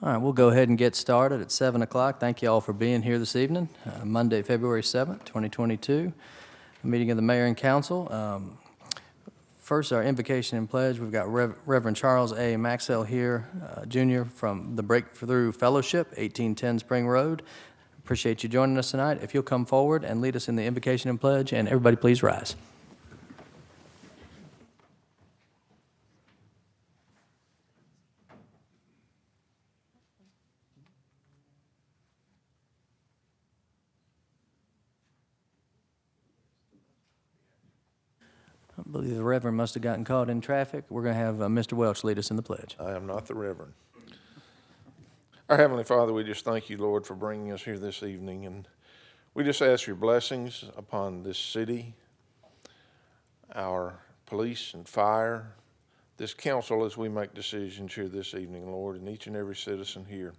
All right, we'll go ahead and get started at 7 o'clock. Thank you all for being here this evening, Monday, February 7th, 2022, a meeting of the Mayor and Council. First, our invocation and pledge. We've got Reverend Charles A. Maxwell here, Jr. from the Breakthrough Fellowship, 1810 Spring Road. Appreciate you joining us tonight. If you'll come forward and lead us in the invocation and pledge, and everybody please rise. I believe the Reverend must have gotten caught in traffic. We're going to have Mr. Welch lead us in the pledge. I am not the Reverend. Our Heavenly Father, we just thank you, Lord, for bringing us here this evening. And we just ask your blessings upon this city, our police and fire, this council as we make decisions here this evening, Lord, and each and every citizen here.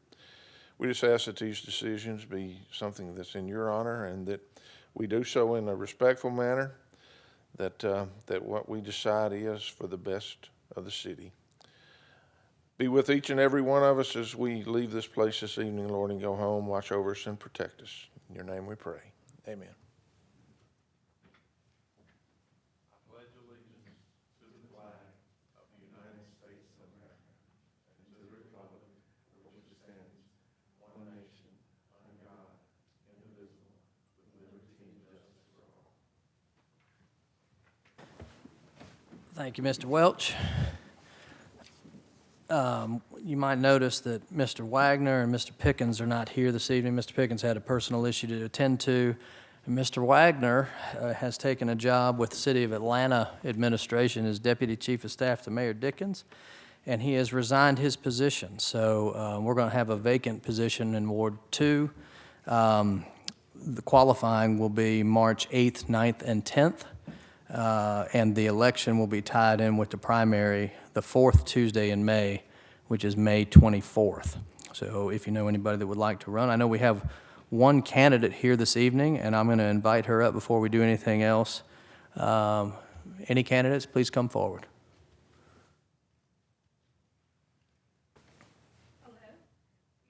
We just ask that these decisions be something that's in your honor and that we do so in a respectful manner, that what we decide is for the best of the city. Be with each and every one of us as we leave this place this evening, Lord, and go home. Watch over us and protect us. In your name we pray. Amen. I pledge allegiance to the flag of the United States of America and to the republic for which it stands, one nation, under God, indivisible, with liberty and justice for all. Thank you, Mr. Welch. You might notice that Mr. Wagner and Mr. Pickens are not here this evening. Mr. Pickens had a personal issue to attend to. And Mr. Wagner has taken a job with the City of Atlanta administration as Deputy Chief of Staff to Mayor Dickens, and he has resigned his position. So we're going to have a vacant position in Ward 2. The qualifying will be March 8th, 9th, and 10th. And the election will be tied in with the primary the fourth Tuesday in May, which is May 24th. So if you know anybody that would like to run, I know we have one candidate here this evening, and I'm going to invite her up before we do anything else. Any candidates, please come forward. Hello,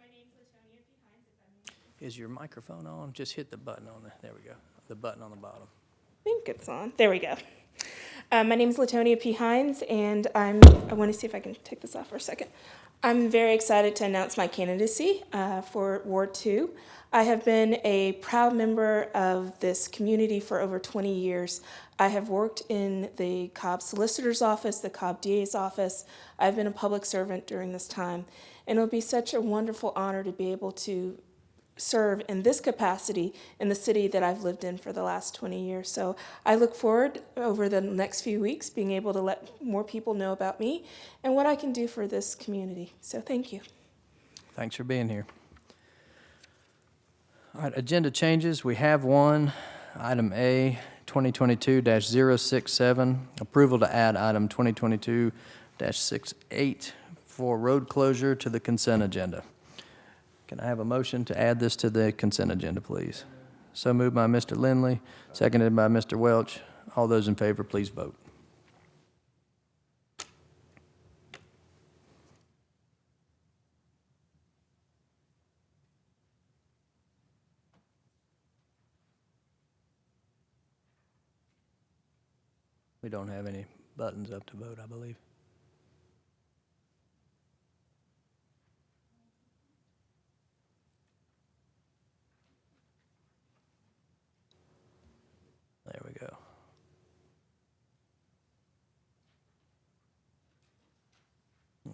my name's Latonia Behinds. Is your microphone on? Just hit the button on there we go. The button on the bottom. I think it's on. There we go. My name is Latonia P. Hines, and I want to see if I can take this off for a second. I'm very excited to announce my candidacy for Ward 2. I have been a proud member of this community for over 20 years. I have worked in the Cobb Solicitor's Office, the Cobb DA's office. I've been a public servant during this time, and it'll be such a wonderful honor to be able to serve in this capacity in the city that I've lived in for the last 20 years. So I look forward over the next few weeks being able to let more people know about me and what I can do for this community. So thank you. Thanks for being here. All right, agenda changes. We have one. Item A, 2022-067, approval to add item 2022-68 for road closure to the consent agenda. Can I have a motion to add this to the consent agenda, please? So moved by Mr. Lindley, seconded by Mr. Welch. All those in favor, please vote. We don't have any buttons up to vote, I believe. There we go.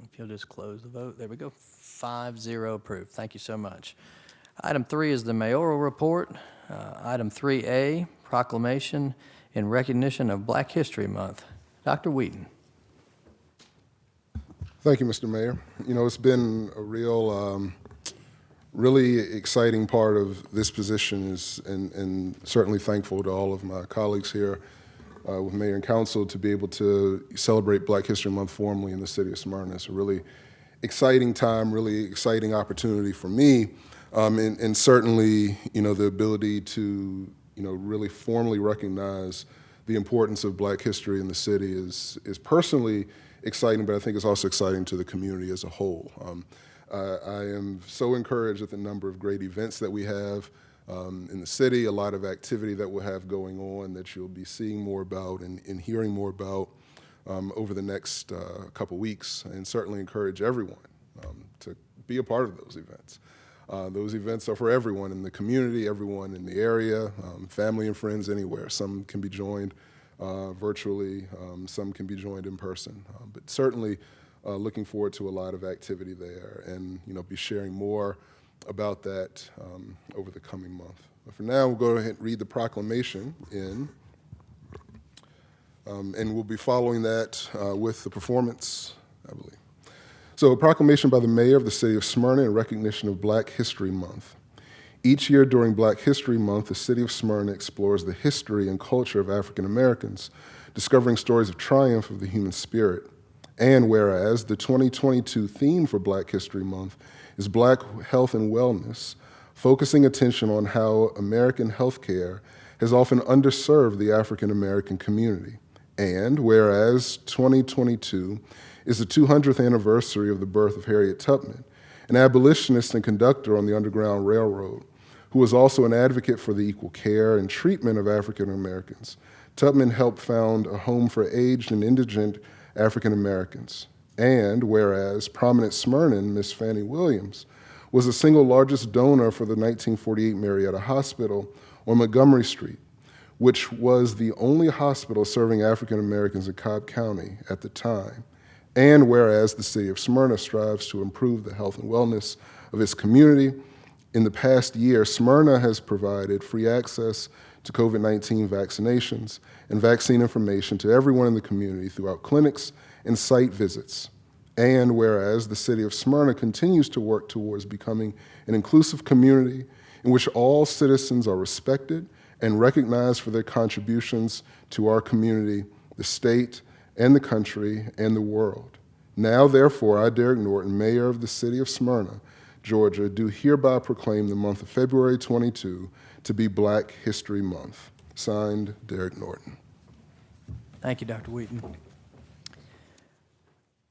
If you'll just close the vote. There we go. 5-0 approved. Thank you so much. Item 3 is the mayoral report. Item 3A, proclamation in recognition of Black History Month. Dr. Wheaton. Thank you, Mr. Mayor. You know, it's been a really exciting part of this position and certainly thankful to all of my colleagues here with Mayor and Council to be able to celebrate Black History Month formally in the city of Smyrna. It's a really exciting time, really exciting opportunity for me, and certainly, you know, the ability to, you know, really formally recognize the importance of Black history in the city is personally exciting, but I think it's also exciting to the community as a whole. I am so encouraged at the number of great events that we have in the city, a lot of activity that we'll have going on that you'll be seeing more about and hearing more about over the next couple weeks, and certainly encourage everyone to be a part of those events. Those events are for everyone in the community, everyone in the area, family and friends anywhere. Some can be joined virtually, some can be joined in person, but certainly looking forward to a lot of activity there, and be sharing more about that over the coming month. But for now, we'll go ahead and read the proclamation and we'll be following that with the performance, I believe. So, a proclamation by the mayor of the city of Smyrna in recognition of Black History Month. Each year during Black History Month, the city of Smyrna explores the history and culture of African Americans, discovering stories of triumph of the human spirit. And whereas the 2022 theme for Black History Month is Black Health and Wellness, focusing attention on how American healthcare has often underserved the African American community. And whereas 2022 is the 200th anniversary of the birth of Harriet Tubman, an abolitionist and conductor on the Underground Railroad, who was also an advocate for the equal care and treatment of African Americans. Tubman helped found a home for aged and indigent African Americans. And whereas prominent Smyrnan, Miss Fannie Williams, was the single largest donor for the 1948 Marietta Hospital on Montgomery Street, which was the only hospital serving African Americans in Cobb County at the time. And whereas the city of Smyrna strives to improve the health and wellness of its community, in the past year, Smyrna has provided free access to COVID-19 vaccinations and vaccine information to everyone in the community throughout clinics and site visits. And whereas the city of Smyrna continues to work towards becoming an inclusive community in which all citizens are respected and recognized for their contributions to our community, the state, and the country, and the world. Now, therefore, I, Derek Norton, mayor of the city of Smyrna, Georgia, do hereby proclaim the month of February 22 to be Black History Month. Signed, Derek Norton. Thank you, Dr. Wheaton.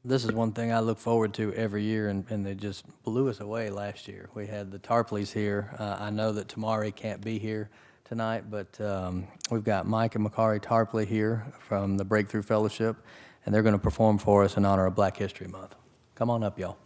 This is one thing I look forward to every year, and they just blew us away last year. We had the Tarpleys here. I know that Tamari can't be here tonight, but we've got Mike and Makari Tarpley here from the Breakthrough Fellowship, and they're going to perform for us in honor of Black History Month. Come on up, y'all.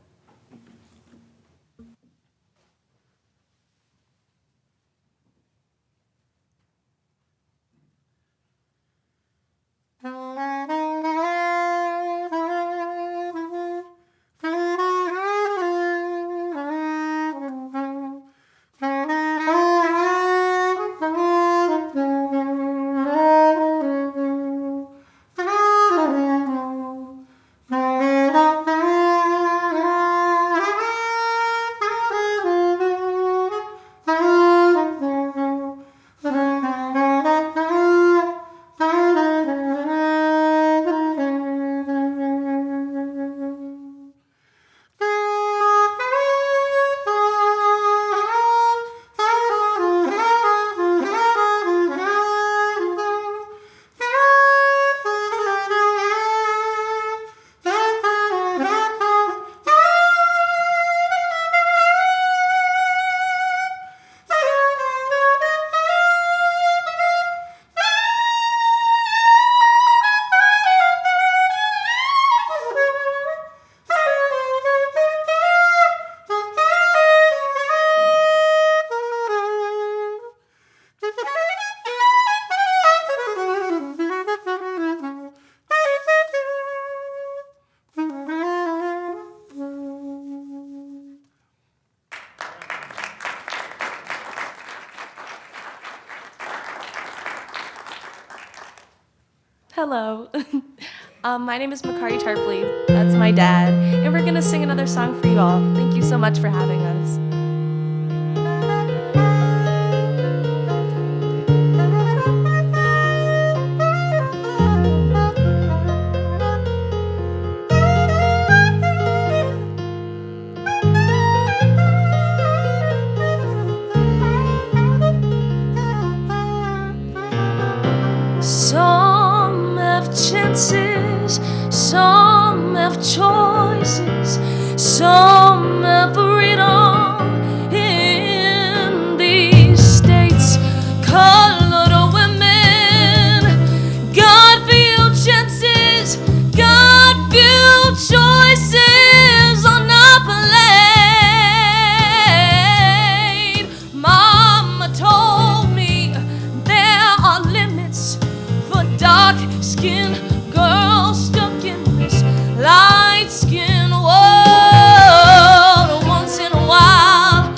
Hello. My name is Makari Tarpley. That's my dad. And we're going to sing another song for you all. Thank you so much for having us. Some have chances, some have choices, some freedom in these states. Colored women, God-filled chances, God-filled choices on our plate. Mama told me there are limits for dark-skinned girls stuck in this light-skinned world. Once in a while,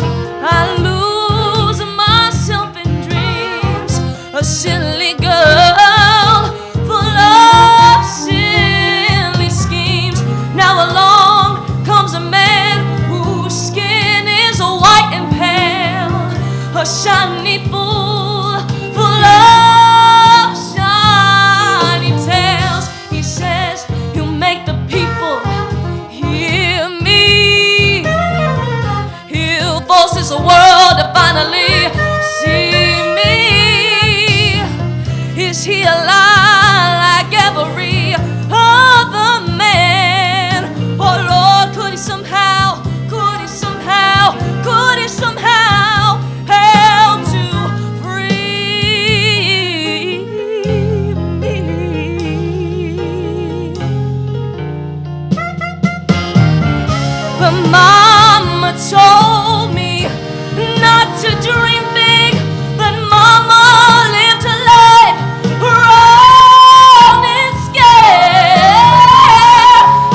I lose myself in dreams. A silly girl full of silly schemes. Now along comes a man whose skin is white and pale, a shiny fool full of shiny tales. He says he'll make the people hear me. He'll force this world to finally see me. Is he a lie like every other man? Oh Lord, could he somehow help to free me? But Mama told me not to dream big, but Mama lived her life running scared.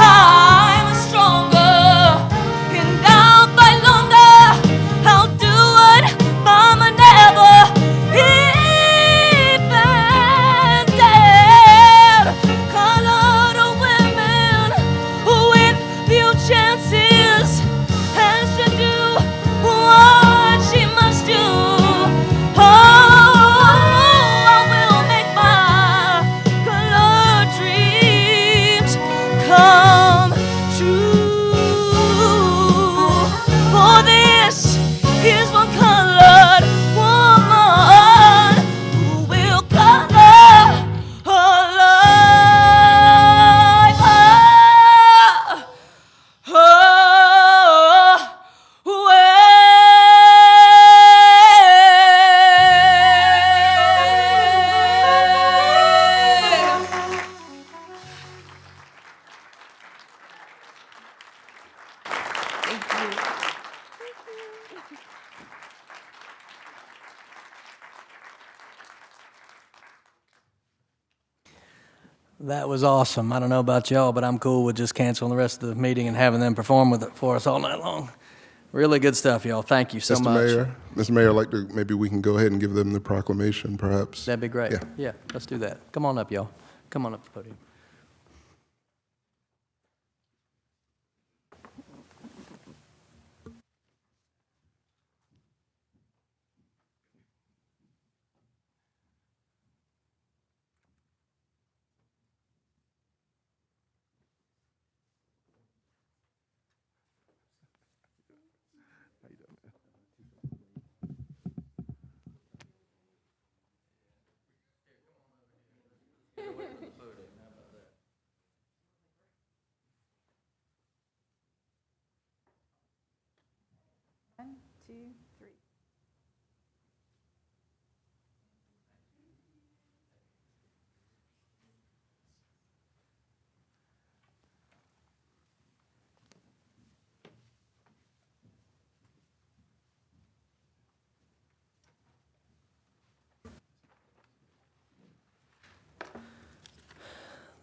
I'm stronger and I'll fight longer. I'll do what Mama never even dared. Colored women with few chances has to do what she must do. Oh, I will make my colored dreams come true. For this is one colored woman who will color her life. That was awesome. I don't know about y'all, but I'm cool with just canceling the rest of the meeting and having them perform with it for us all night long. Really good stuff, y'all. Thank you so Mr. much. Mr. Mayor, I'd like to, maybe we can go ahead and give them the proclamation, perhaps. That'd be great. Yeah. Yeah, let's do that. Come on up, y'all. Come on up to the podium.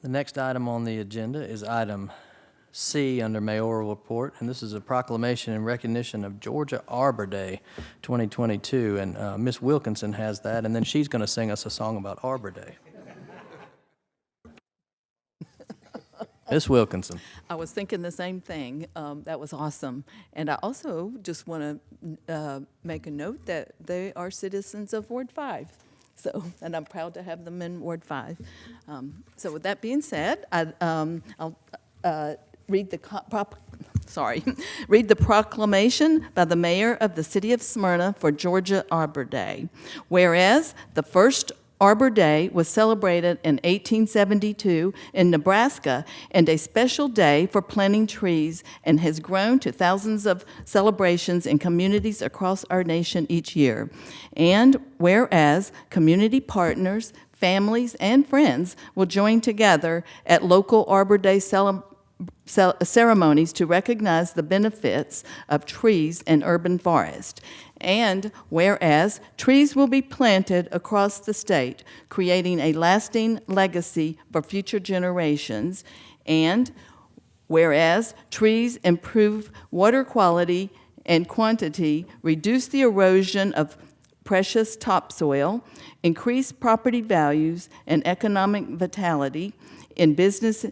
The next item on the agenda is item C under mayoral report, and this is a proclamation in recognition of Georgia Arbor Day 2022, and Miss Wilkinson has that, and then she's going to sing us a song about Arbor Day. Miss Wilkinson. I was thinking the same thing. That was awesome. And I also just want to make a note that they are citizens of Ward 5. So, and I'm proud to have them in Ward 5. So with that being said, I'll read the proclamation by the mayor of the city of Smyrna for Georgia Arbor Day. Whereas the first Arbor Day was celebrated in 1872 in Nebraska and a special day for planting trees and has grown to thousands of celebrations in communities across our nation each year. And whereas community partners, families, and friends will join together at local Arbor Day ceremonies to recognize the benefits of trees in urban forest. And whereas trees will be planted across the state, creating a lasting legacy for future generations. And whereas trees improve water quality and quantity, reduce the erosion of precious topsoil, increase property values and economic vitality in business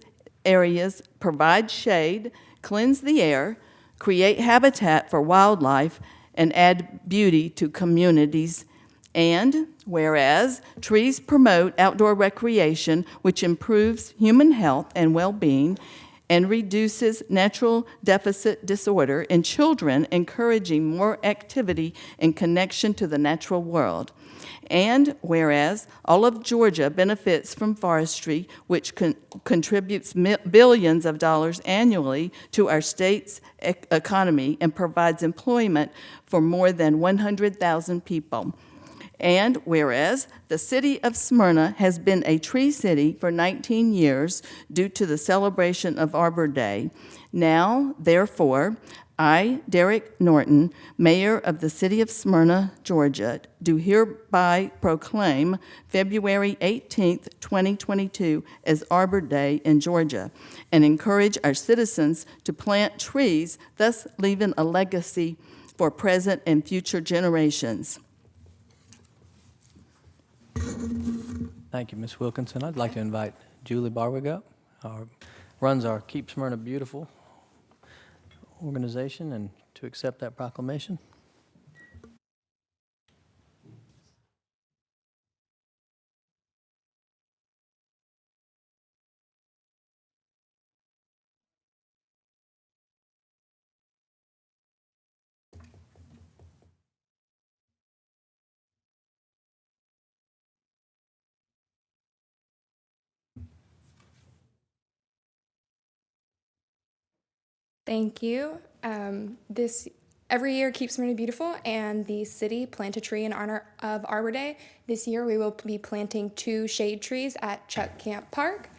areas, provide shade, cleanse the air, create habitat for wildlife, and add beauty to communities. And whereas trees promote outdoor recreation, which improves human health and well-being and reduces natural deficit disorder in children, encouraging more activity and connection to the natural world. And whereas all of Georgia benefits from forestry, which contributes billions of dollars annually to our state's economy and provides employment for more than 100,000 people. And whereas the city of Smyrna has been a tree city for 19 years due to the celebration of Arbor Day, now, therefore, I, Derek Norton, Mayor of the City of Smyrna, Georgia, do hereby proclaim February 18th, 2022 as Arbor Day in Georgia and encourage our citizens to plant trees, thus leaving a legacy for present and future generations. Thank you, Ms. Wilkinson. I'd like to invite Julie Barwig up, runs our Keep Smyrna Beautiful organization, and to accept that proclamation. Thank you. Every year keeps Smyrna beautiful, and the city plant a tree in honor of Arbor Day. This year we will be planting 2 shade trees at Chuck Camp Park.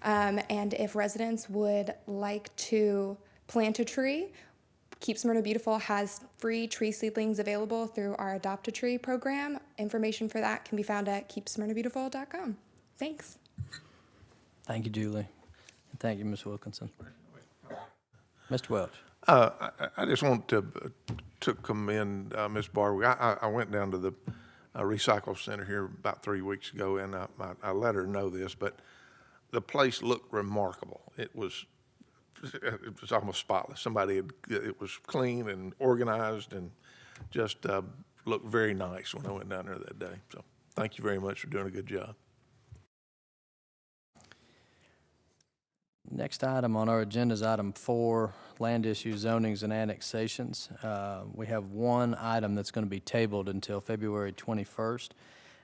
And if residents would like to plant a tree, Keep Smyrna Beautiful has free tree seedlings available through our Adopt a Tree program. Information for that can be found at keepsmyrnabeautiful.com. Thanks. Thank you, Julie. And thank you, Ms. Wilkinson. Mr. Welch. I just want to commend Ms. Barwick. I went down to the recycle center here about 3 weeks ago, and I let her know this, but the place looked remarkable. It was almost spotless. It was clean and organized and just looked very nice when I went down there that day. So thank you very much for doing a good job. Next item on our agenda is item 4, land issues, zonings, and annexations. We have one item that's going to be tabled until February 21st.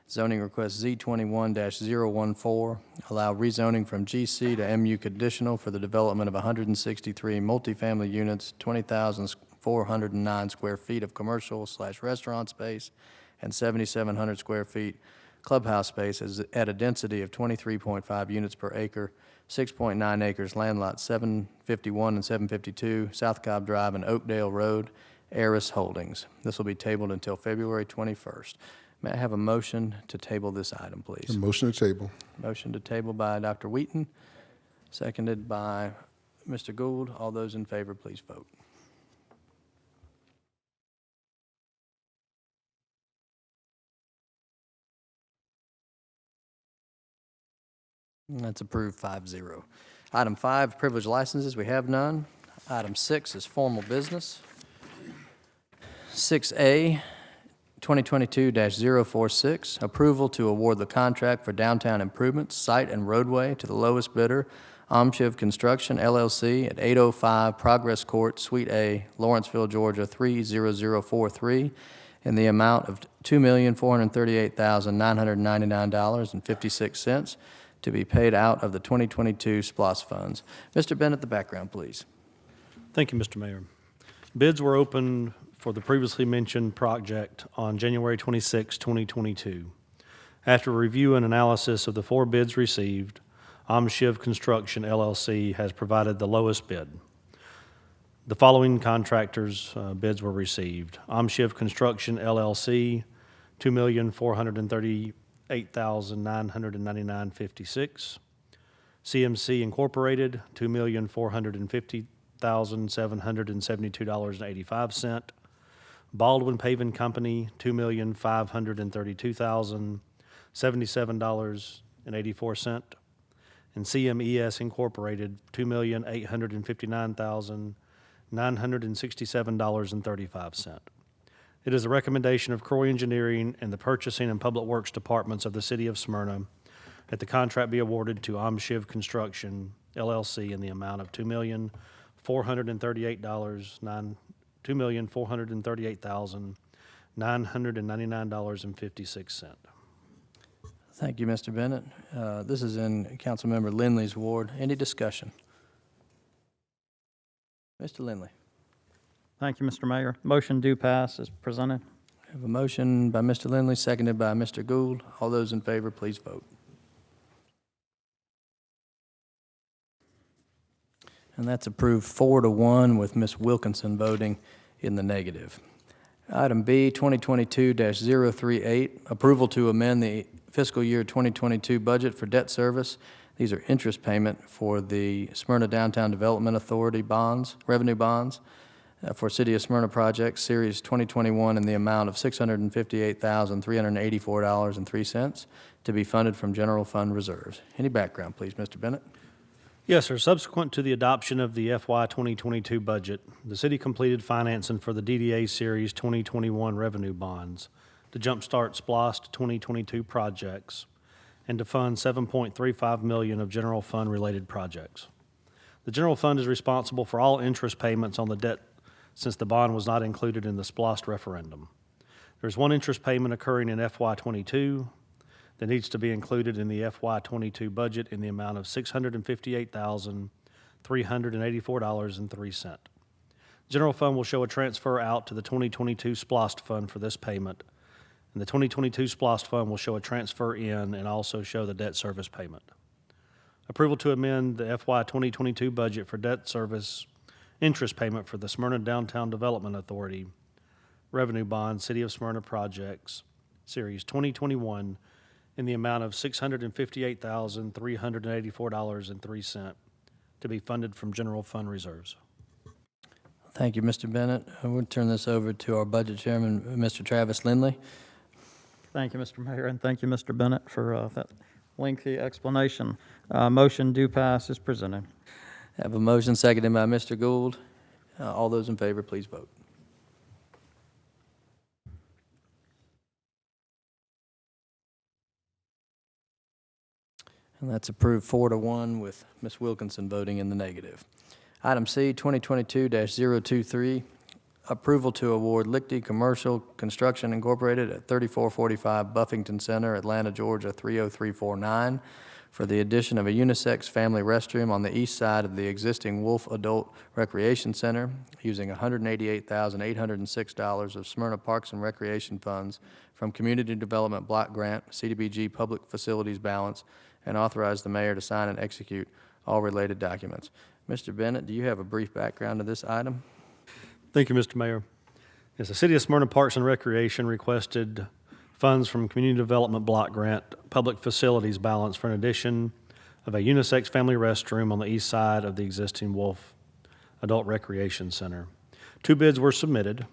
Zoning request Z21-014, allow rezoning from GC to MU conditional for the development of 163 multifamily units, 20,409 square feet of commercial/restaurant space, and 7,700 square feet clubhouse space at a density of 23.5 units per acre, 6.9 acres, land lot 751 and 752, South Cobb Drive and Oakdale Road, Eris Holdings. This will be tabled until February 21st. May I have a motion to table this item, please? A motion to table. Motion to table by Dr. Wheaton, seconded by Mr. Gould. All those in favor, please vote. And that's approved 5-0. Item 5, privilege licenses. We have none. Item 6 is formal business. 6A, 2022-046, approval to award the contract for downtown improvements, site and roadway to the lowest bidder, Omchiv Construction, LLC, at 805 Progress Court, Suite A, Lawrenceville, Georgia, 30043, in the amount of $2,438,999.56 to be paid out of the 2022 SPLOST funds. Mr. Bennett, the background, please. Thank you, Mr. Mayor. Bids were opened for the previously mentioned project on January 26, 2022. After review and analysis of the 4 bids received, Shiv Construction LLC has provided the lowest bid. The following contractors' bids were received. Shiv Construction LLC, $2,438,999.56. CMC Incorporated, $2,450,772.85. Baldwin Paving Company, $2,532,077.84. And CMES Incorporated, $2,859,967.35. It is a recommendation of Croy Engineering and the Purchasing and Public Works Departments of the City of Smyrna that the contract be awarded to Shiv Construction LLC in the amount of $2,438,999.56. Thank you, Mr. Bennett. This is in Councilmember Lindley's ward. Any discussion? Mr. Lindley. Thank you, Mr. Mayor. Motion do pass as presented. I have a motion by Mr. Lindley, seconded by Mr. Gould. All those in favor, please vote. And that's approved 4-1 with Ms. Wilkinson voting in the negative. Item B, 2022-038, approval to amend the fiscal year 2022 budget for debt service. These are interest payment for the Smyrna Downtown Development Authority bonds, revenue bonds, for City of Smyrna Project Series 2021 in the amount of $658,384.03 to be funded from general fund reserves. Any background, please, Mr. Bennett? Yes, sir. Subsequent to the adoption of the FY 2022 budget, the city completed financing for the DDA Series 2021 revenue bonds to jumpstart SPLOST 2022 projects and to fund $7.35 million of general fund related projects. The general fund is responsible for all interest payments on the debt since the bond was not included in the SPLOST referendum. There's one interest payment occurring in FY 22 that needs to be included in the FY 22 budget in the amount of $658,384.03. General fund will show a transfer out to the 2022 SPLOST fund for this payment, and the 2022 SPLOST fund will show a transfer in and also show the debt service payment. Approval to amend the FY 2022 budget for debt service interest payment for the Smyrna Downtown Development Authority revenue bond City of Smyrna Projects Series 2021 in the amount of $658,384.03 to be funded from general fund reserves. Thank you, Mr. Bennett. We'll turn this over to our budget chairman, Mr. Travis Lindley. Thank you, Mr. Mayor, and thank you, Mr. Bennett, for that lengthy explanation. Motion do pass as presented. I have a motion seconded by Mr. Gould. All those in favor, please vote. And that's approved 4-1 with Ms. Wilkinson voting in the negative. Item C, 2022-023, approval to award Lichty Commercial Construction Incorporated at 3445 Buffington Center, Atlanta, Georgia 30349 for the addition of a unisex family restroom on the east side of the existing Wolf Adult Recreation Center using $188,806 of Smyrna Parks and Recreation funds from Community Development Block Grant, CDBG Public Facilities Balance, and authorize the mayor to sign and execute all related documents. Mr. Bennett, do you have a brief background of this item? Thank you, Mr. Mayor. Yes, the City of Smyrna Parks and Recreation requested funds from Community Development Block Grant Public Facilities Balance for an addition of a unisex family restroom on the east side of the existing Wolf Adult Recreation Center. 2 bids were submitted.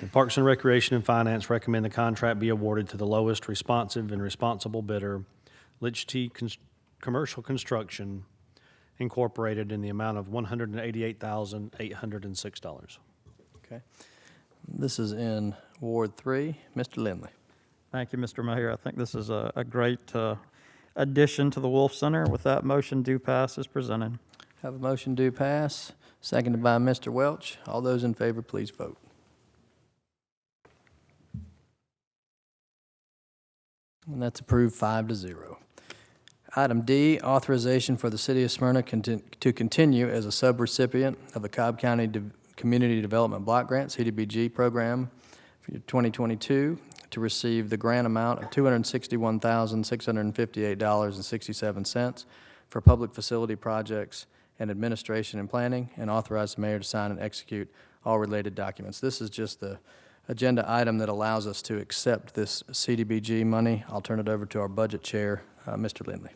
And Parks and Recreation and Finance recommend the contract be awarded to the lowest responsive and responsible bidder, Lichty Commercial Construction Incorporated, in the amount of $188,806. Okay. This is in Ward 3. Mr. Lindley. Thank you, Mr. Mayor. I think this is a great addition to the Wolf Center. With that, motion do pass as presented. Have a motion do pass, seconded by Mr. Welch. All those in favor, please vote. And that's approved 5-0. Item D, authorization for the City of Smyrna to continue as a subrecipient of the Cobb County Community Development Block Grant, CDBG program for 2022, to receive the grant amount of $261,658.67 for public facility projects and administration and planning, and authorize the mayor to sign and execute all related documents. This is just the agenda item that allows us to accept this CDBG money. I'll turn it over to our budget chair, Mr. Lindley.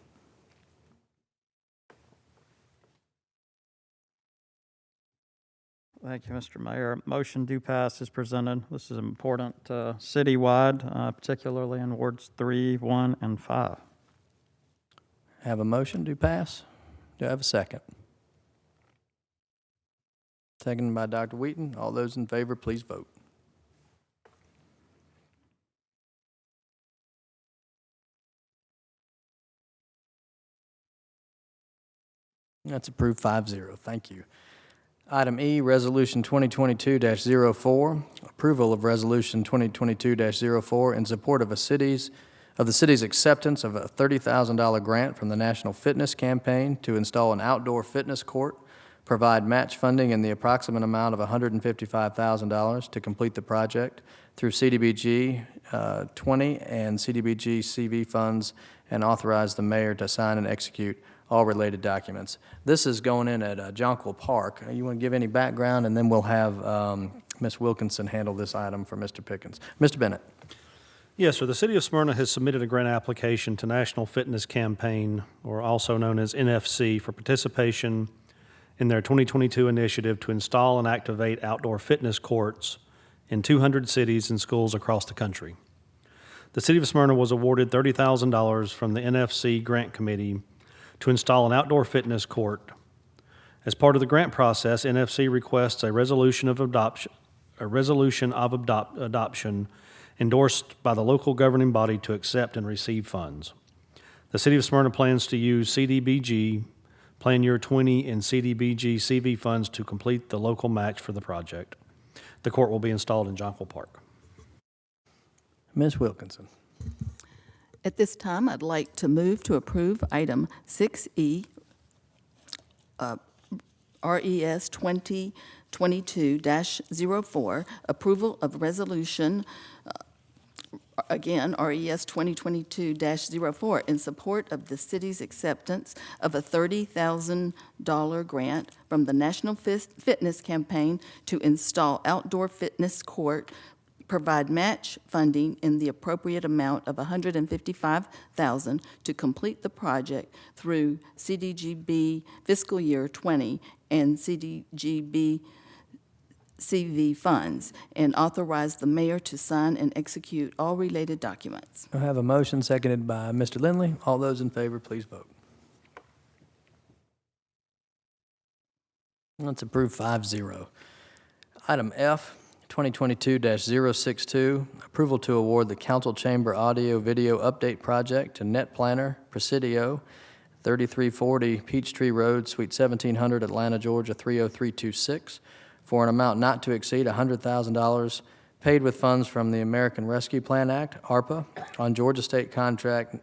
Thank you, Mr. Mayor. Motion do pass is presented. This is important citywide, particularly in wards 3, 1, and 5. Have a motion do pass? Do I have a second? Seconded by Dr. Wheaton. All those in favor, please vote. That's approved 5-0. Thank you. Item E, Resolution 2022-04, approval of Resolution 2022-04 in support of the city's acceptance of a $30,000 grant from the National Fitness Campaign to install an outdoor fitness court, provide match funding in the approximate amount of $155,000 to complete the project through CDBG 20 and CDBG CV funds, and authorize the mayor to sign and execute all related documents. This is going in at Jonquil Park. You want to give any background, and then we'll have Ms. Wilkinson handle this item for Mr. Pickens. Mr. Bennett. Yes, sir. The City of Smyrna has submitted a grant application to National Fitness Campaign, or also known as NFC, for participation in their 2022 initiative to install and activate outdoor fitness courts in 200 cities and schools across the country. The City of Smyrna was awarded $30,000 from the NFC Grant Committee to install an outdoor fitness court. As part of the grant process, NFC requests a resolution of adoption endorsed by the local governing body to accept and receive funds. The City of Smyrna plans to use CDBG, Plan Year 20, and CDBG CV funds to complete the local match for the project. The court will be installed in Jonquil Park. Ms. Wilkinson. At this time, I'd like to move to approve item 6E, RES 2022-04, approval of resolution, again, RES 2022-04, in support of the city's acceptance of a $30,000 grant from the National Fitness Campaign to install outdoor fitness court, provide match funding in the appropriate amount of $155,000 to complete the project through CDGB fiscal year 20 and CDGB CV funds, and authorize the mayor to sign and execute all related documents. I have a motion seconded by Mr. Lindley. All those in favor, please vote. That's approved 5-0. Item F, 2022-062, approval to award the council chamber audio-video update project to Net Planner Presidio, 3340 Peachtree Road, Suite 1700, Atlanta, Georgia, 30326, for an amount not to exceed $100,000, paid with funds from the American Rescue Plan Act, ARPA, on Georgia State Contract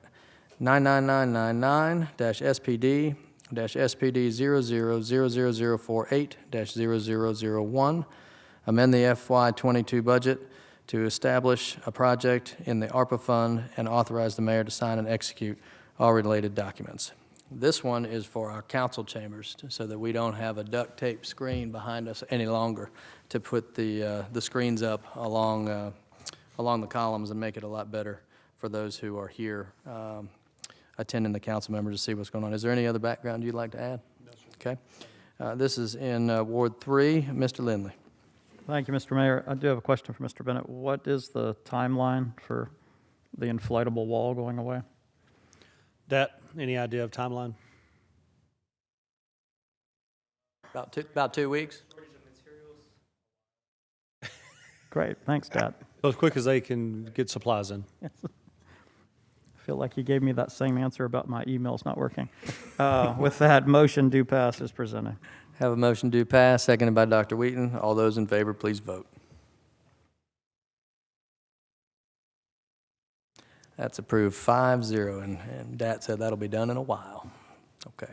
99999-SPD-SPD 000048-0001, amend the FY22 budget to establish a project in the ARPA fund, and authorize the mayor to sign and execute all related documents. This one is for our council chambers, so that we don't have a duct tape screen behind us any longer to put the screens up along the columns and make it a lot better for those who are here attending the council members to see what's going on. Is there any other background you'd like to add? No, sir. Okay. This is in Ward 3. Mr. Lindley. Thank you, Mr. Mayor. I do have a question for Mr. Bennett. What is the timeline for the inflatable wall going away? Any idea of timeline? About 2 weeks. Great, thanks, Dad. So as quick as they can get supplies in. I feel like you gave me that same answer about my emails not working. With that, motion do pass is presented. Have a motion do pass, seconded by Dr. Wheaton. All those in favor, please vote. That's approved 5-0, and Dat said that'll be done in a while. Okay.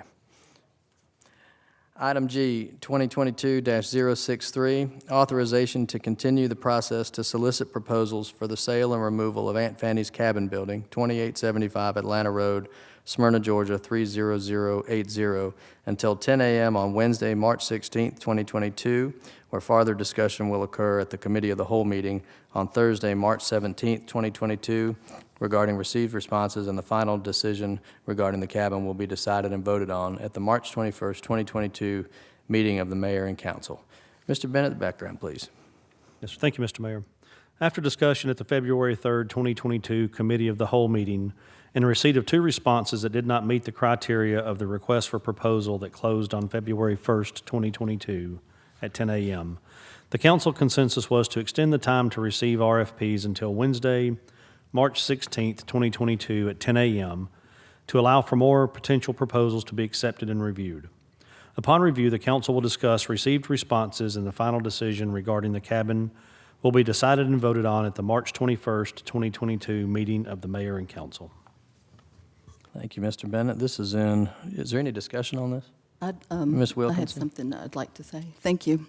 Item G, 2022-063, authorization to continue the process to solicit proposals for the sale and removal of Aunt Fanny's Cabin Building, 2875 Atlanta Road, Smyrna, Georgia, 30080, until 10 a.m. on Wednesday, March 16th, 2022, where farther discussion will occur at the Committee of the Whole meeting on Thursday, March 17th, 2022, regarding received responses, and the final decision regarding the cabin will be decided and voted on at the March 21st, 2022 meeting of the Mayor and Council. Mr. Bennett, the background, please. Yes, sir. Thank you, Mr. Mayor. After discussion at the February 3rd, 2022 Committee of the Whole meeting, and receipt of 2 responses that did not meet the criteria of the request for proposal that closed on February 1st, 2022 at 10 a.m., the council consensus was to extend the time to receive RFPs until Wednesday, March 16th, 2022 at 10 a.m. to allow for more potential proposals to be accepted and reviewed. Upon review, the council will discuss received responses, and the final decision regarding the cabin will be decided and voted on at the March 21st, 2022 meeting of the Mayor and Council. Thank you, Mr. Bennett. Is there any discussion on this? Ms. I Wilkinson? have something I'd like to say. Thank you.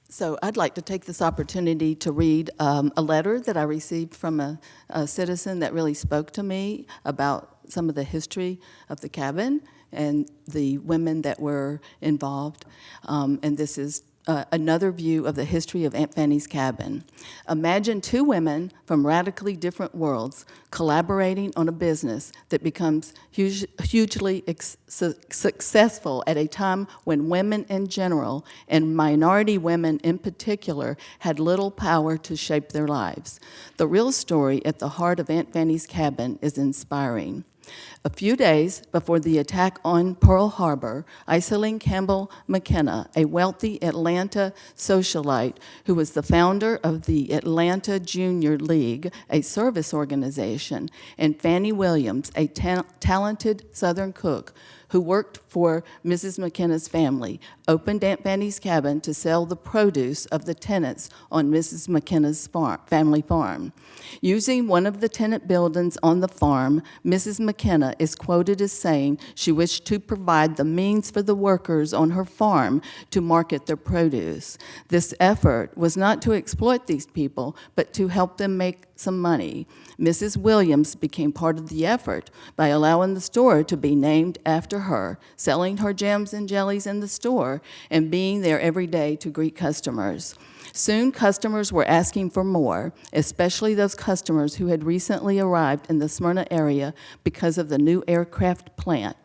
So I'd like to take this opportunity to read a letter that I received from a citizen that really spoke to me about some of the history of the cabin and the women that were involved. And this is another view of the history of Aunt Fanny's Cabin. Imagine 2 women from radically different worlds collaborating on a business that becomes hugely successful at a time when women in general, and minority women in particular, had little power to shape their lives. The real story at the heart of Aunt Fanny's Cabin is inspiring. A few days before the attack on Pearl Harbor, Iselin Campbell McKenna, a wealthy Atlanta socialite who was the founder of the Atlanta Junior League, a service organization, and Fannie Williams, a talented Southern cook who worked for Mrs. McKenna's family, opened Aunt Fanny's Cabin to sell the produce of the tenants on Mrs. McKenna's family farm. Using one of the tenant buildings on the farm, Mrs. McKenna is quoted as saying she wished to provide the means for the workers on her farm to market their produce. This effort was not to exploit these people, but to help them make some money. Mrs. Williams became part of the effort by allowing the store to be named after her, selling her jams and jellies in the store, and being there every day to greet customers. Soon, customers were asking for more, especially those customers who had recently arrived in the Smyrna area because of the new aircraft plant.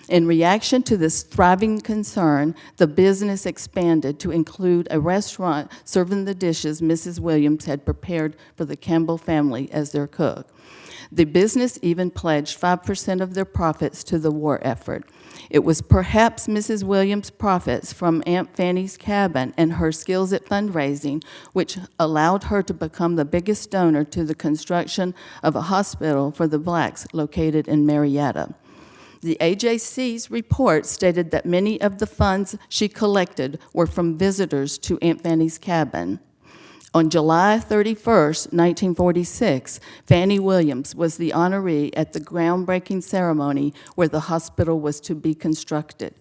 In reaction to this thriving concern, the business expanded to include a restaurant serving the dishes Mrs. Williams had prepared for the Campbell family as their cook. The business even pledged 5% of their profits to the war effort. It was perhaps Mrs. Williams' profits from Aunt Fanny's Cabin and her skills at fundraising which allowed her to become the biggest donor to the construction of a hospital for the blacks located in Marietta. The AJC's report stated that many of the funds she collected were from visitors to Aunt Fanny's Cabin. On July 31st, 1946, Fannie Williams was the honoree at the groundbreaking ceremony where the hospital was to be constructed.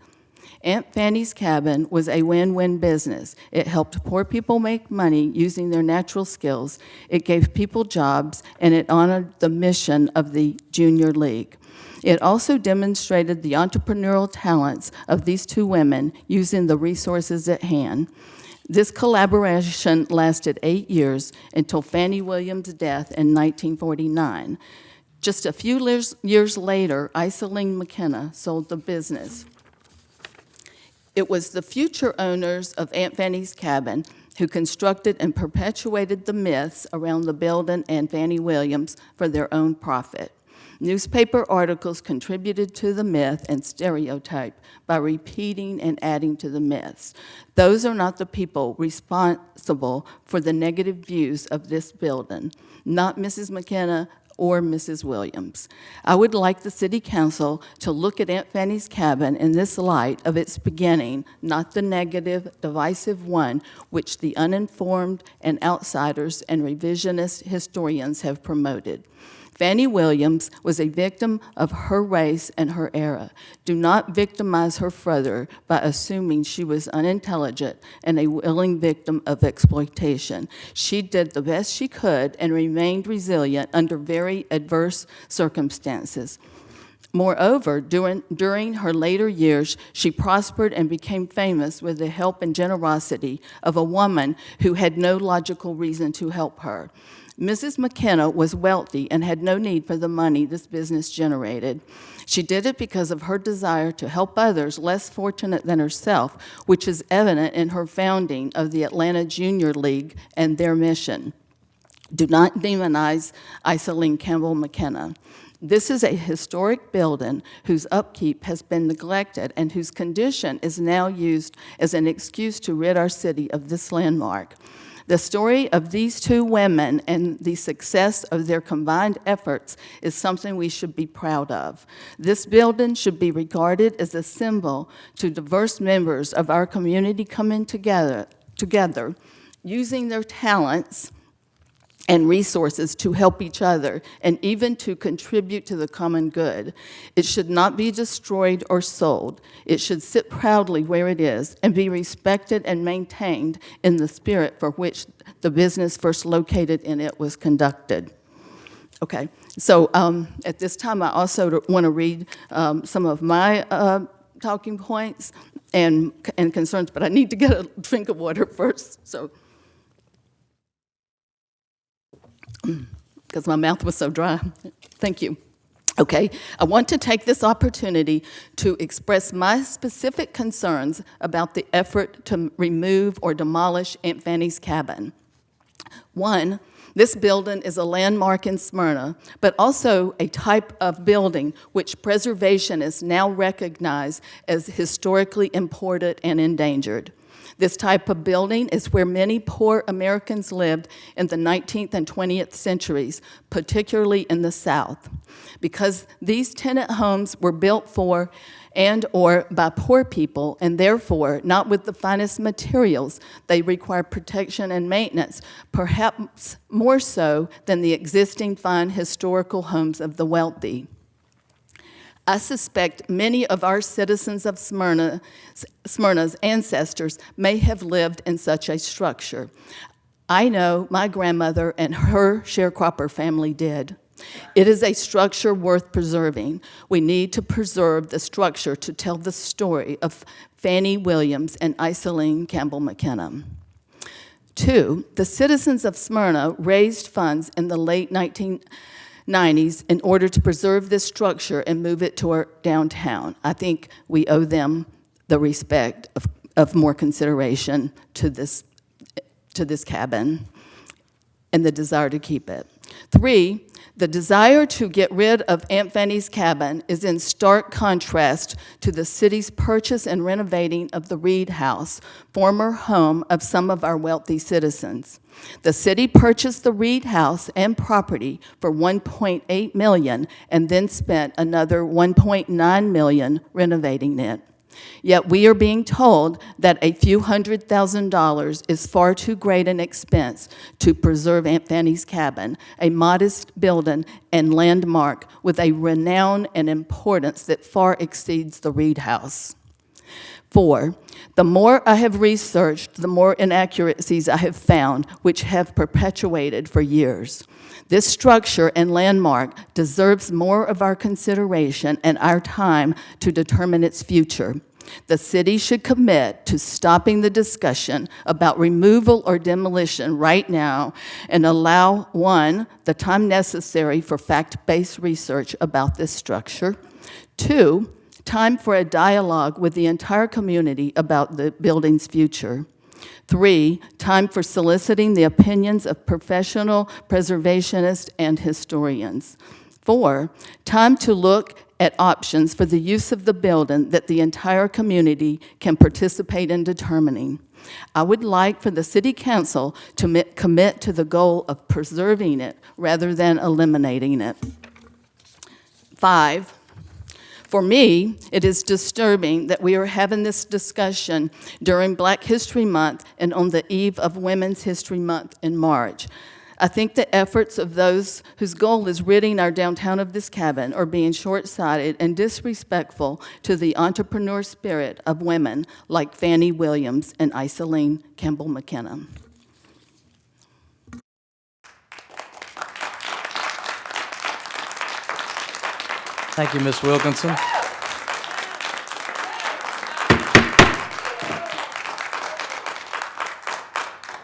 Aunt Fanny's Cabin was a win-win business. It helped poor people make money using their natural skills, it gave people jobs, and it honored the mission of the Junior League. It also demonstrated the entrepreneurial talents of these 2 women using the resources at hand. This collaboration lasted 8 years until Fannie Williams' death in 1949. Just a few years later, Iselin McKenna sold the business. It was the future owners of Aunt Fanny's Cabin who constructed and perpetuated the myths around the building and Fannie Williams for their own profit. Newspaper articles contributed to the myth and stereotype by repeating and adding to the myths. Those are not the people responsible for the negative views of this building, not Mrs. McKenna or Mrs. Williams. I would like the City Council to look at Aunt Fanny's Cabin in this light of its beginning, not the negative, divisive one which the uninformed and outsiders and revisionist historians have promoted. Fanny Williams was a victim of her race and her era. Do not victimize her further by assuming she was unintelligent and a willing victim of exploitation. She did the best she could and remained resilient under very adverse circumstances. Moreover, during her later years, she prospered and became famous with the help and generosity of a woman who had no logical reason to help her. Mrs. McKenna was wealthy and had no need for the money this business generated. She did it because of her desire to help others less fortunate than herself, which is evident in her founding of the Atlanta Junior League and their mission. Do not demonize Iselene Campbell McKenna. This is a historic building whose upkeep has been neglected and whose condition is now used as an excuse to rid our city of this landmark. The story of these two women and the success of their combined efforts is something we should be proud of. This building should be regarded as a symbol to diverse members of our community coming together, using their talents and resources to help each other and even to contribute to the common good. It should not be destroyed or sold. It should sit proudly where it is and be respected and maintained in the spirit for which the business first located in it was conducted. Okay, so at this time I also want to read some of my talking points and concerns, but I need to get a drink of water first, so. Because my mouth was so dry. Thank you. Okay, I want to take this opportunity to express my specific concerns about the effort to remove or demolish Aunt Fanny's Cabin. One, this building is a landmark in Smyrna, but also a type of building which preservation is now recognized as historically important and endangered. This type of building is where many poor Americans lived in the 19th and 20th centuries, particularly in the South. Because these tenant homes were built for and or by poor people, and therefore not with the finest materials, they require protection and maintenance, perhaps more so than the existing fine historical homes of the wealthy. I suspect many of our citizens of Smyrna's ancestors may have lived in such a structure. I know my grandmother and her sharecropper family did. It is a structure worth preserving. We need to preserve the structure to tell the story of Fanny Williams and Iselene Campbell McKenna. Two, the citizens of Smyrna raised funds in the late 1990s in order to preserve this structure and move it to our downtown. I think we owe them the respect of more consideration to this cabin and the desire to keep it. Three, the desire to get rid of Aunt Fanny's Cabin is in stark contrast to the city's purchase and renovating of the Reed House, former home of some of our wealthy citizens. The city purchased the Reed House and property for $1.8 million and then spent another $1.9 million renovating it. Yet we are being told that a few $100,000 is far too great an expense to preserve Aunt Fanny's Cabin, a modest building and landmark with a renown and importance that far exceeds the Reed House. Four, the more I have researched, the more inaccuracies I have found, which have perpetuated for years. This structure and landmark deserves more of our consideration and our time to determine its future. The city should commit to stopping the discussion about removal or demolition right now and allow, one, the time necessary for fact-based research about this structure, two, time for a dialogue with the entire community about the building's future, three, time for soliciting the opinions of professional preservationists and historians, four, time to look at options for the use of the building that the entire community can participate in determining. I would like for the City Council to commit to the goal of preserving it rather than eliminating it. 5, for me, it is disturbing that we are having this discussion during Black History Month and on the eve of Women's History Month in March. I think the efforts of those whose goal is ridding our downtown of this cabin are being short-sighted and disrespectful to the entrepreneur spirit of women like Fannie Williams and Iseline Campbell McKenna. Thank you, Ms. Wilkinson.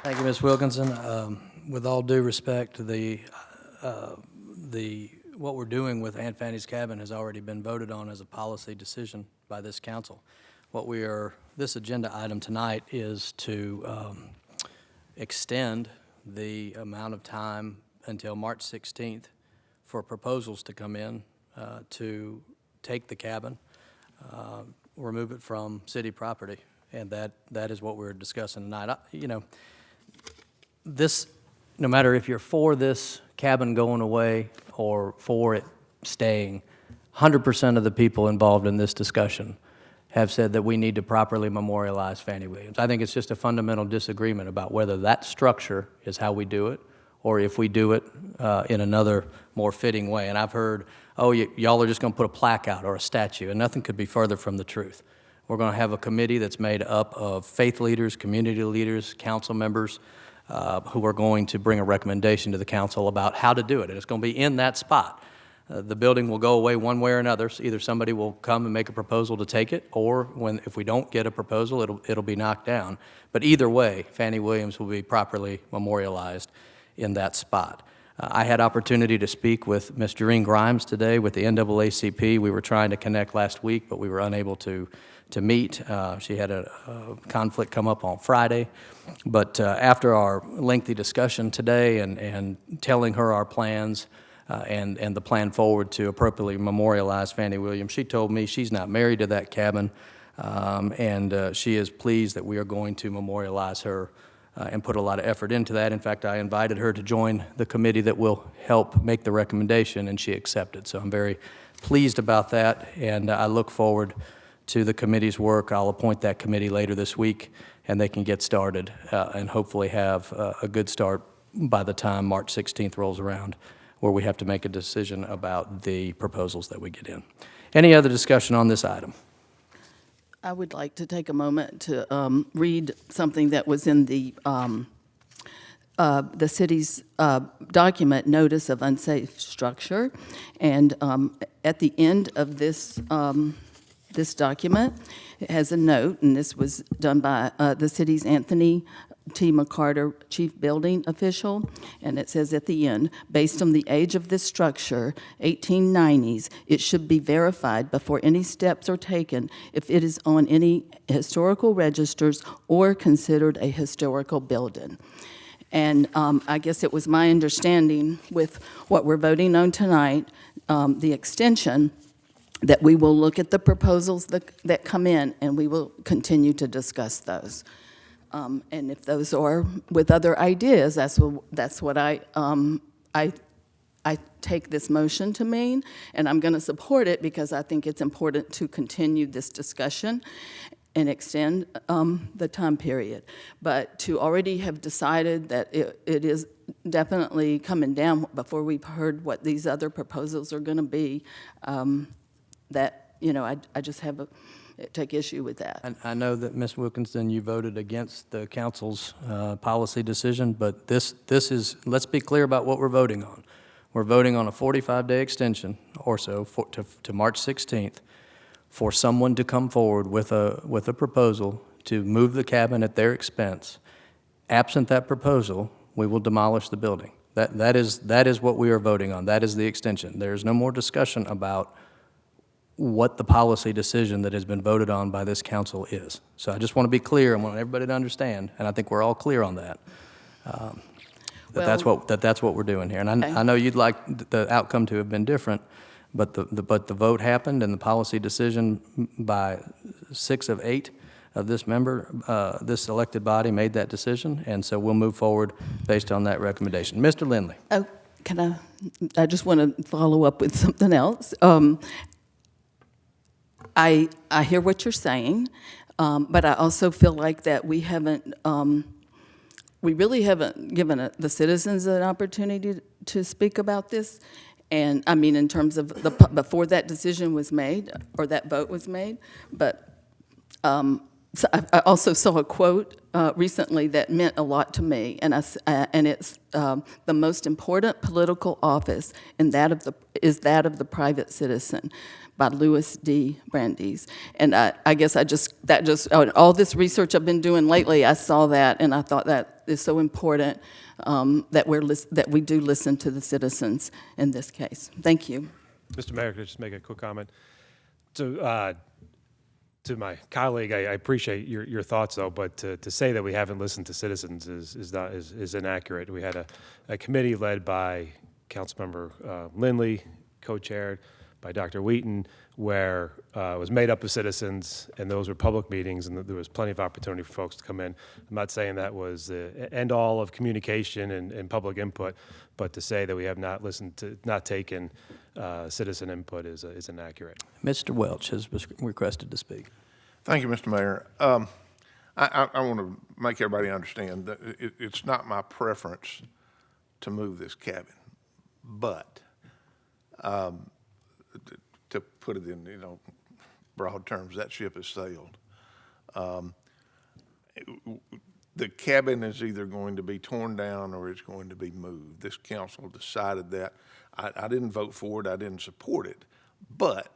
Thank you, Ms. Wilkinson. With all due respect, what we're doing with Aunt Fanny's Cabin has already been voted on as a policy decision by this council. This agenda item tonight is to extend the amount of time until March 16th for proposals to come in to take the cabin, remove it from city property, and that is what we're discussing tonight. No matter if you're for this cabin going away or for it staying, 100% of the people involved in this discussion have said that we need to properly memorialize Fannie Williams. I think it's just a fundamental disagreement about whether that structure is how we do it or if we do it in another more fitting way. And I've heard, oh, y'all are just going to put a plaque out or a statue, and nothing could be further from the truth. We're going to have a committee that's made up of faith leaders, community leaders, council members, who are going to bring a recommendation to the council about how to do it, and it's going to be in that spot. The building will go away one way or another. So either somebody will come and make a proposal to take it, or if we don't get a proposal, it'll be knocked down. But either way, Fannie Williams will be properly memorialized in that spot. I had opportunity to speak with Ms. Doreen Grimes today with the NAACP. We were trying to connect last week, but we were unable to meet. She had a conflict come up on Friday. But after our lengthy discussion today and telling her our plans and the plan forward to appropriately memorialize Fannie Williams, she told me she's not married to that cabin, and she is pleased that we are going to memorialize her and put a lot of effort into that. In fact, I invited her to join the committee that will help make the recommendation, and she accepted. So I'm very pleased about that, and I look forward to the committee's work. I'll appoint that committee later this week, and they can get started and hopefully have a good start by the time March 16th rolls around, where we have to make a decision about the proposals that we get in. Any other discussion on this item? I would like to take a moment to read something that was in the city's document, Notice of Unsafe Structure. And at the end of this document, it has a note, and this was done by the city's Anthony T. McCarter, Chief Building Official, and it says at the end, based on the age of this structure, 1890s, it should be verified before any steps are taken if it is on any historical registers or considered a historical building. And I guess it was my understanding with what we're voting on tonight, the extension, that we will look at the proposals that come in and we will continue to discuss those. And if those are with other ideas, that's what I take this motion to mean, and I'm going to support it because I think it's important to continue this discussion and extend the time period. But to already have decided that it is definitely coming down before we've heard what these other proposals are going to be, I just have take issue with that. I know that, Ms. Wilkinson, you voted against the council's policy decision, but this is, let's be clear about what we're voting on. We're voting on a 45-day extension or so to March 16th for someone to come forward with a proposal to move the cabin at their expense. Absent that proposal, we will demolish the building. That is what we are voting on. That is the extension. There's no more discussion about what the policy decision that has been voted on by this council is. So I just want to be clear. I want everybody to understand, and I think we're all clear on that. That's what we're doing here. And I know you'd like the outcome to have been different, but the vote happened, and the policy decision by 6 of 8 of this this elected body made that decision, and so we'll move forward based on that recommendation. Mr. Lindley. Oh, I just want to follow up with something else. I hear what you're saying, but I also feel like that we really haven't given the citizens an opportunity to speak about this. And I mean, in terms of before that decision was made, or that vote was made. But so I also saw a quote recently that meant a lot to me, and it's the most important political office is that of the private citizen, by Louis D. Brandeis. And I guess all this research I've been doing lately, I saw that, and I thought that is so important that we do listen to the citizens in this case. Thank you. Mr. Mayor, could I just make a quick comment? To my colleague, I appreciate your thoughts, though, but to say that we haven't listened to citizens is inaccurate. We had a committee led by Councilmember Lindley, co-chaired by Dr. Wheaton, where it was made up of citizens, and those were public meetings, and there was plenty of opportunity for folks to come in. I'm not saying that was the end-all of communication and public input, but to say that we have not taken citizen input is inaccurate. Mr. Welch has requested to speak. Thank you, Mr. Mayor. I want to make everybody understand that it's not my preference to move this cabin, but to put it in broad terms, that ship has sailed. The cabin is either going to be torn down or it's going to be moved. This council decided that. I didn't vote for it. I didn't support it, but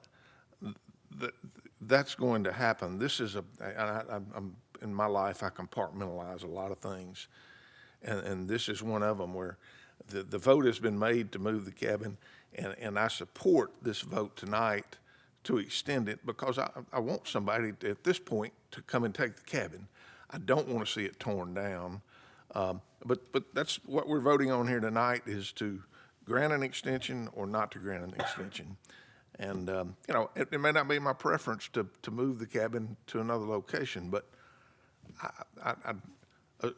that's going to happen. This is I'm in my life, I compartmentalize a lot of things, and this is one of them where the vote has been made to move the cabin, and I support this vote tonight to extend it because I want somebody at this point to come and take the cabin. I don't want to see it torn down, but that's what we're voting on here tonight, is to grant an extension or not to grant an extension. And it may not be my preference to move the cabin to another location, but I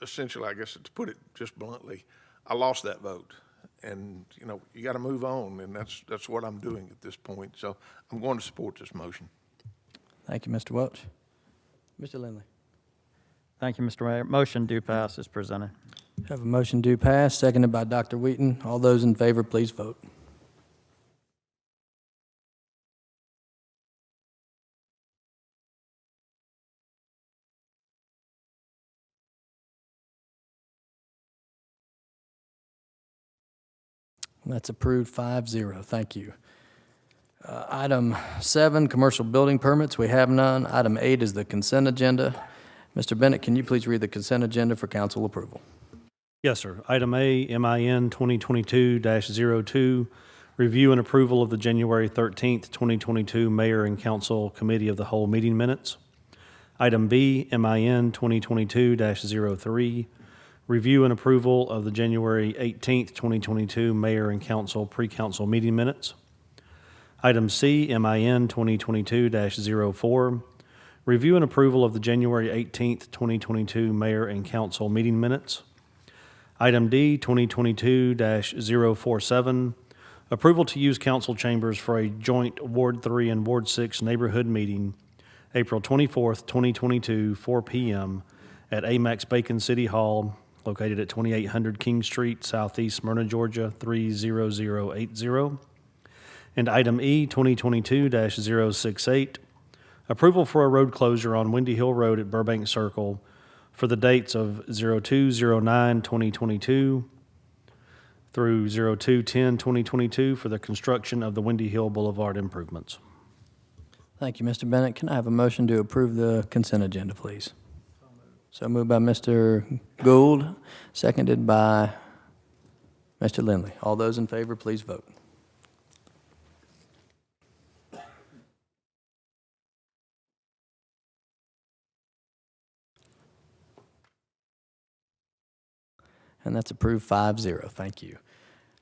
essentially, I guess, to put it just bluntly, I lost that vote, and you got to move on, and that's what I'm doing at this point. So I'm going to support this motion. Thank you, Mr. Welch. Mr. Lindley. Thank you, Mr. Mayor. Motion do pass is presented. Have a motion do pass, seconded by Dr. Wheaton. All those in favor, please vote. That's approved 5-0. Thank you. Item 7, commercial building permits. We have none. Item 8 is the consent agenda. Mr. Bennett, can you please read the consent agenda for council approval? Yes, sir. Item A, MIN 2022-02, review and approval of the January 13th, 2022 Mayor and Council Committee of the Whole meeting minutes. Item B, MIN 2022-03, review and approval of the January 18th, 2022 Mayor and Council pre-council meeting minutes. Item C, MIN 2022-04, review and approval of the January 18th, 2022 Mayor and Council meeting minutes. Item D, 2022-047, approval to use council chambers for a joint Ward 3 and Ward 6 neighborhood meeting, April 24th, 2022, 4 p.m. at Amex Bacon City Hall, located at 2800 King Street, Southeast Smyrna, Georgia, 30080. And item E, 2022-068, approval for a road closure on Windy Hill Road at Burbank Circle for the dates of 02/09/2022 through 02/10/2022 for the construction of the Windy Hill Boulevard improvements. Thank you, Mr. Bennett. Can I have a motion to approve the consent agenda, please? So moved by Mr. Gould, seconded by Mr. Lindley. All those in favor, please vote. And that's approved 5-0. Thank you.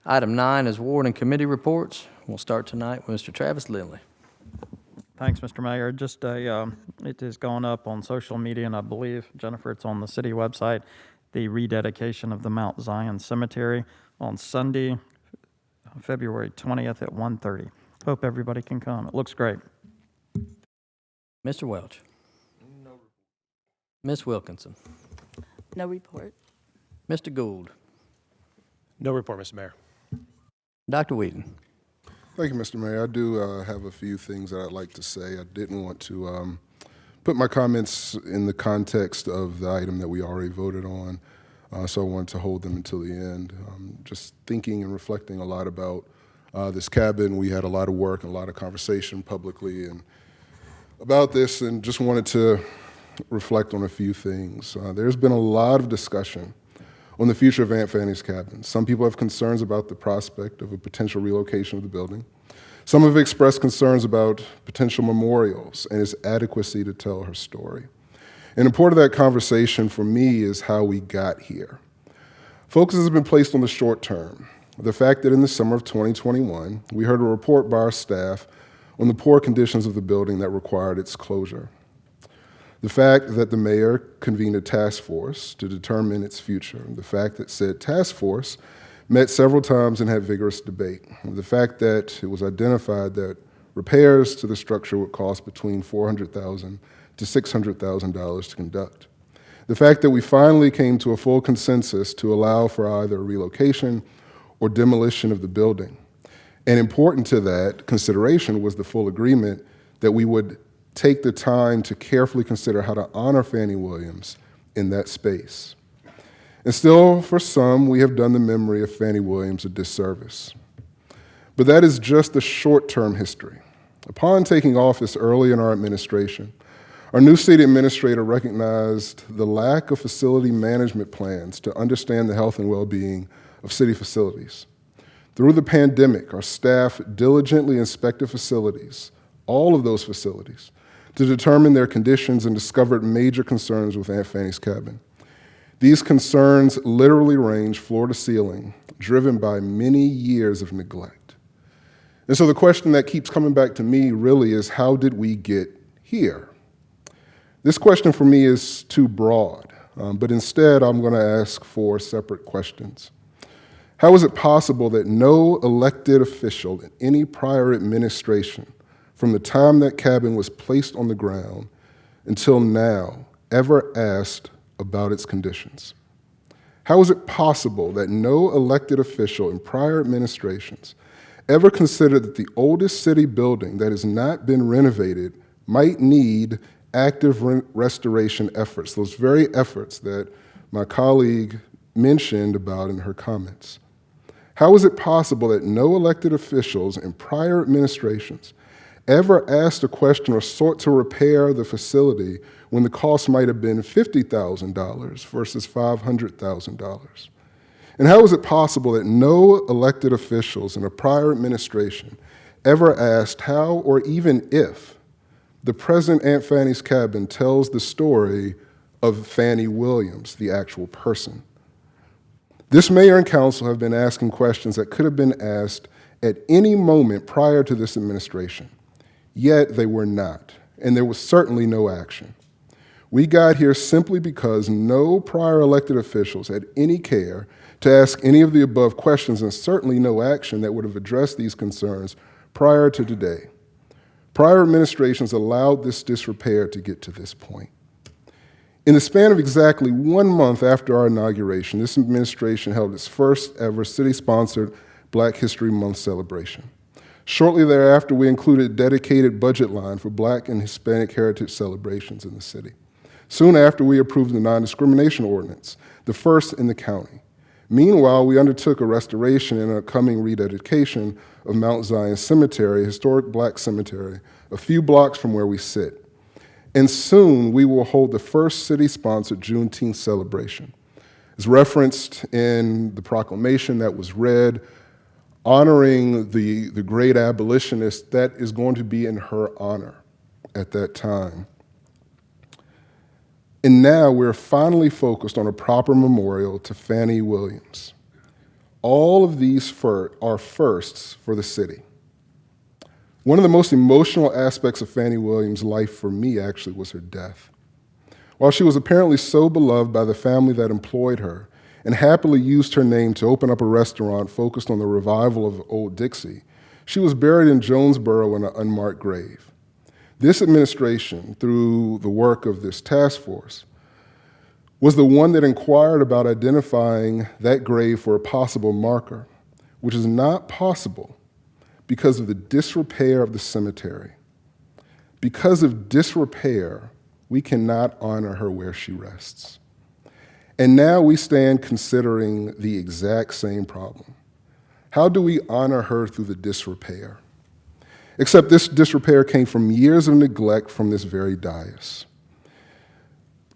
Item 9 is ward and committee reports. We'll start tonight with Mr. Travis Lindley. Thanks, Mr. Mayor. Just it has gone up on social media, and I believe, Jennifer, it's on the city website, the rededication of the Mount Zion Cemetery on Sunday, February 20th at 1:30. Hope everybody can come. It looks great. Mr. Welch. Ms. Wilkinson. No report. Mr. Gould. No report, Mr. Mayor. Dr. Whedon. Thank you, Mr. Mayor. I do have a few things that I'd like to say. I didn't want to put my comments in the context of the item that we already voted on, so I wanted to hold them until the end. Just thinking and reflecting a lot about this cabin. We had a lot of work and a lot of conversation publicly and about this, and just wanted to reflect on a few things. There's been a lot of discussion on the future of Aunt Fanny's Cabin. Some people have concerns about the prospect of a potential relocation of the building. Some have expressed concerns about potential memorials and its adequacy to tell her story. And a part of that conversation for me is how we got here. Focus has been placed on the short term. The fact that in the summer of 2021, we heard a report by our staff on the poor conditions of the building that required its closure. The fact that the mayor convened a task force to determine its future. The fact that said task force met several times and had vigorous debate. The fact that it was identified that repairs to the structure would cost between $400,000 to $600,000 to conduct. The fact that we finally came to a full consensus to allow for either relocation or demolition of the building. And important to that consideration was the full agreement that we would take the time to carefully consider how to honor Fannie Williams in that space. And still, for some, we have done the memory of Fannie Williams a disservice. But that is just the short-term history. Upon taking office early in our administration, our new city administrator recognized the lack of facility management plans to understand the health and well-being of city facilities. Through the pandemic, our staff diligently inspected facilities, all of those facilities, to determine their conditions and discovered major concerns with Aunt Fanny's Cabin. These concerns literally range floor to ceiling, driven by many years of neglect. And so the question that keeps coming back to me really is, how did we get here? This question for me is too broad, but instead I'm going to ask 4 separate questions. How is it possible that no elected official in any prior administration, from the time that cabin was placed on the ground until now, ever asked about its conditions? How is it possible that no elected official in prior administrations ever considered that the oldest city building that has not been renovated might need active restoration efforts, those very efforts that my colleague mentioned about in her comments? How is it possible that no elected officials in prior administrations ever asked a question or sought to repair the facility when the cost might have been $50,000 versus $500,000? And how is it possible that no elected officials in a prior administration ever asked how or even if the present Aunt Fanny's Cabin tells the story of Fannie Williams, the actual person? This mayor and council have been asking questions that could have been asked at any moment prior to this administration. Yet they were not, and there was certainly no action. We got here simply because no prior elected officials had any care to ask any of the above questions, and certainly no action that would have addressed these concerns prior to today. Prior administrations allowed this disrepair to get to this point. In the span of exactly 1 month after our inauguration, this administration held its first ever city-sponsored Black History Month celebration. Shortly thereafter, we included a dedicated budget line for Black and Hispanic heritage celebrations in the city. Soon after, we approved the non-discrimination ordinance, the first in the county. Meanwhile, we undertook a restoration and upcoming rededication of Mount Zion Cemetery, a historic Black cemetery, a few blocks from where we sit. And soon, we will hold the first city-sponsored Juneteenth celebration. As referenced in the proclamation that was read, honoring the great abolitionist, that is going to be in her honor at that time. And now we're finally focused on a proper memorial to Fannie Williams. All of these are firsts for the city. One of the most emotional aspects of Fannie Williams' life for me actually was her death. While she was apparently so beloved by the family that employed her and happily used her name to open up a restaurant focused on the revival of Old Dixie, she was buried in Jonesboro in an unmarked grave. This administration, through the work of this task force, was the one that inquired about identifying that grave for a possible marker, which is not possible because of the disrepair of the cemetery. Because of disrepair, we cannot honor her where she rests. And now we stand considering the exact same problem. How do we honor her through the disrepair? Except this disrepair came from years of neglect from this very dais.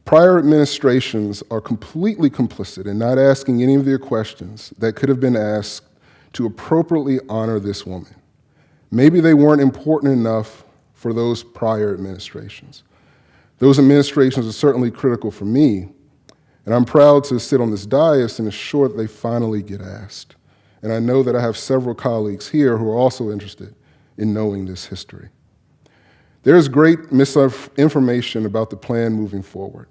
Prior administrations are completely complicit in not asking any of their questions that could have been asked to appropriately honor this woman. Maybe they weren't important enough for those prior administrations. Those administrations are certainly critical for me, and I'm proud to sit on this dais and ensure that they finally get asked. And I know that I have several colleagues here who are also interested in knowing this history. There is great misinformation about the plan moving forward.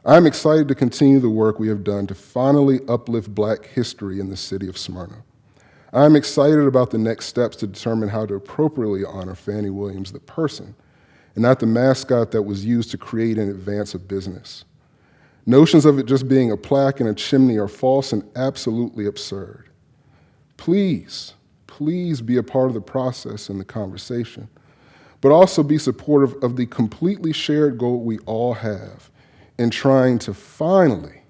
I'm excited to continue the work we have done to finally uplift Black history in the city of Smyrna. I'm excited about the next steps to determine how to appropriately honor Fannie Williams, the person, and not the mascot that was used to create in advance of business. Notions of it just being a plaque in a chimney are false and absolutely absurd. Please be a part of the process and the conversation, but also be supportive of the completely shared goal we all have in trying to finally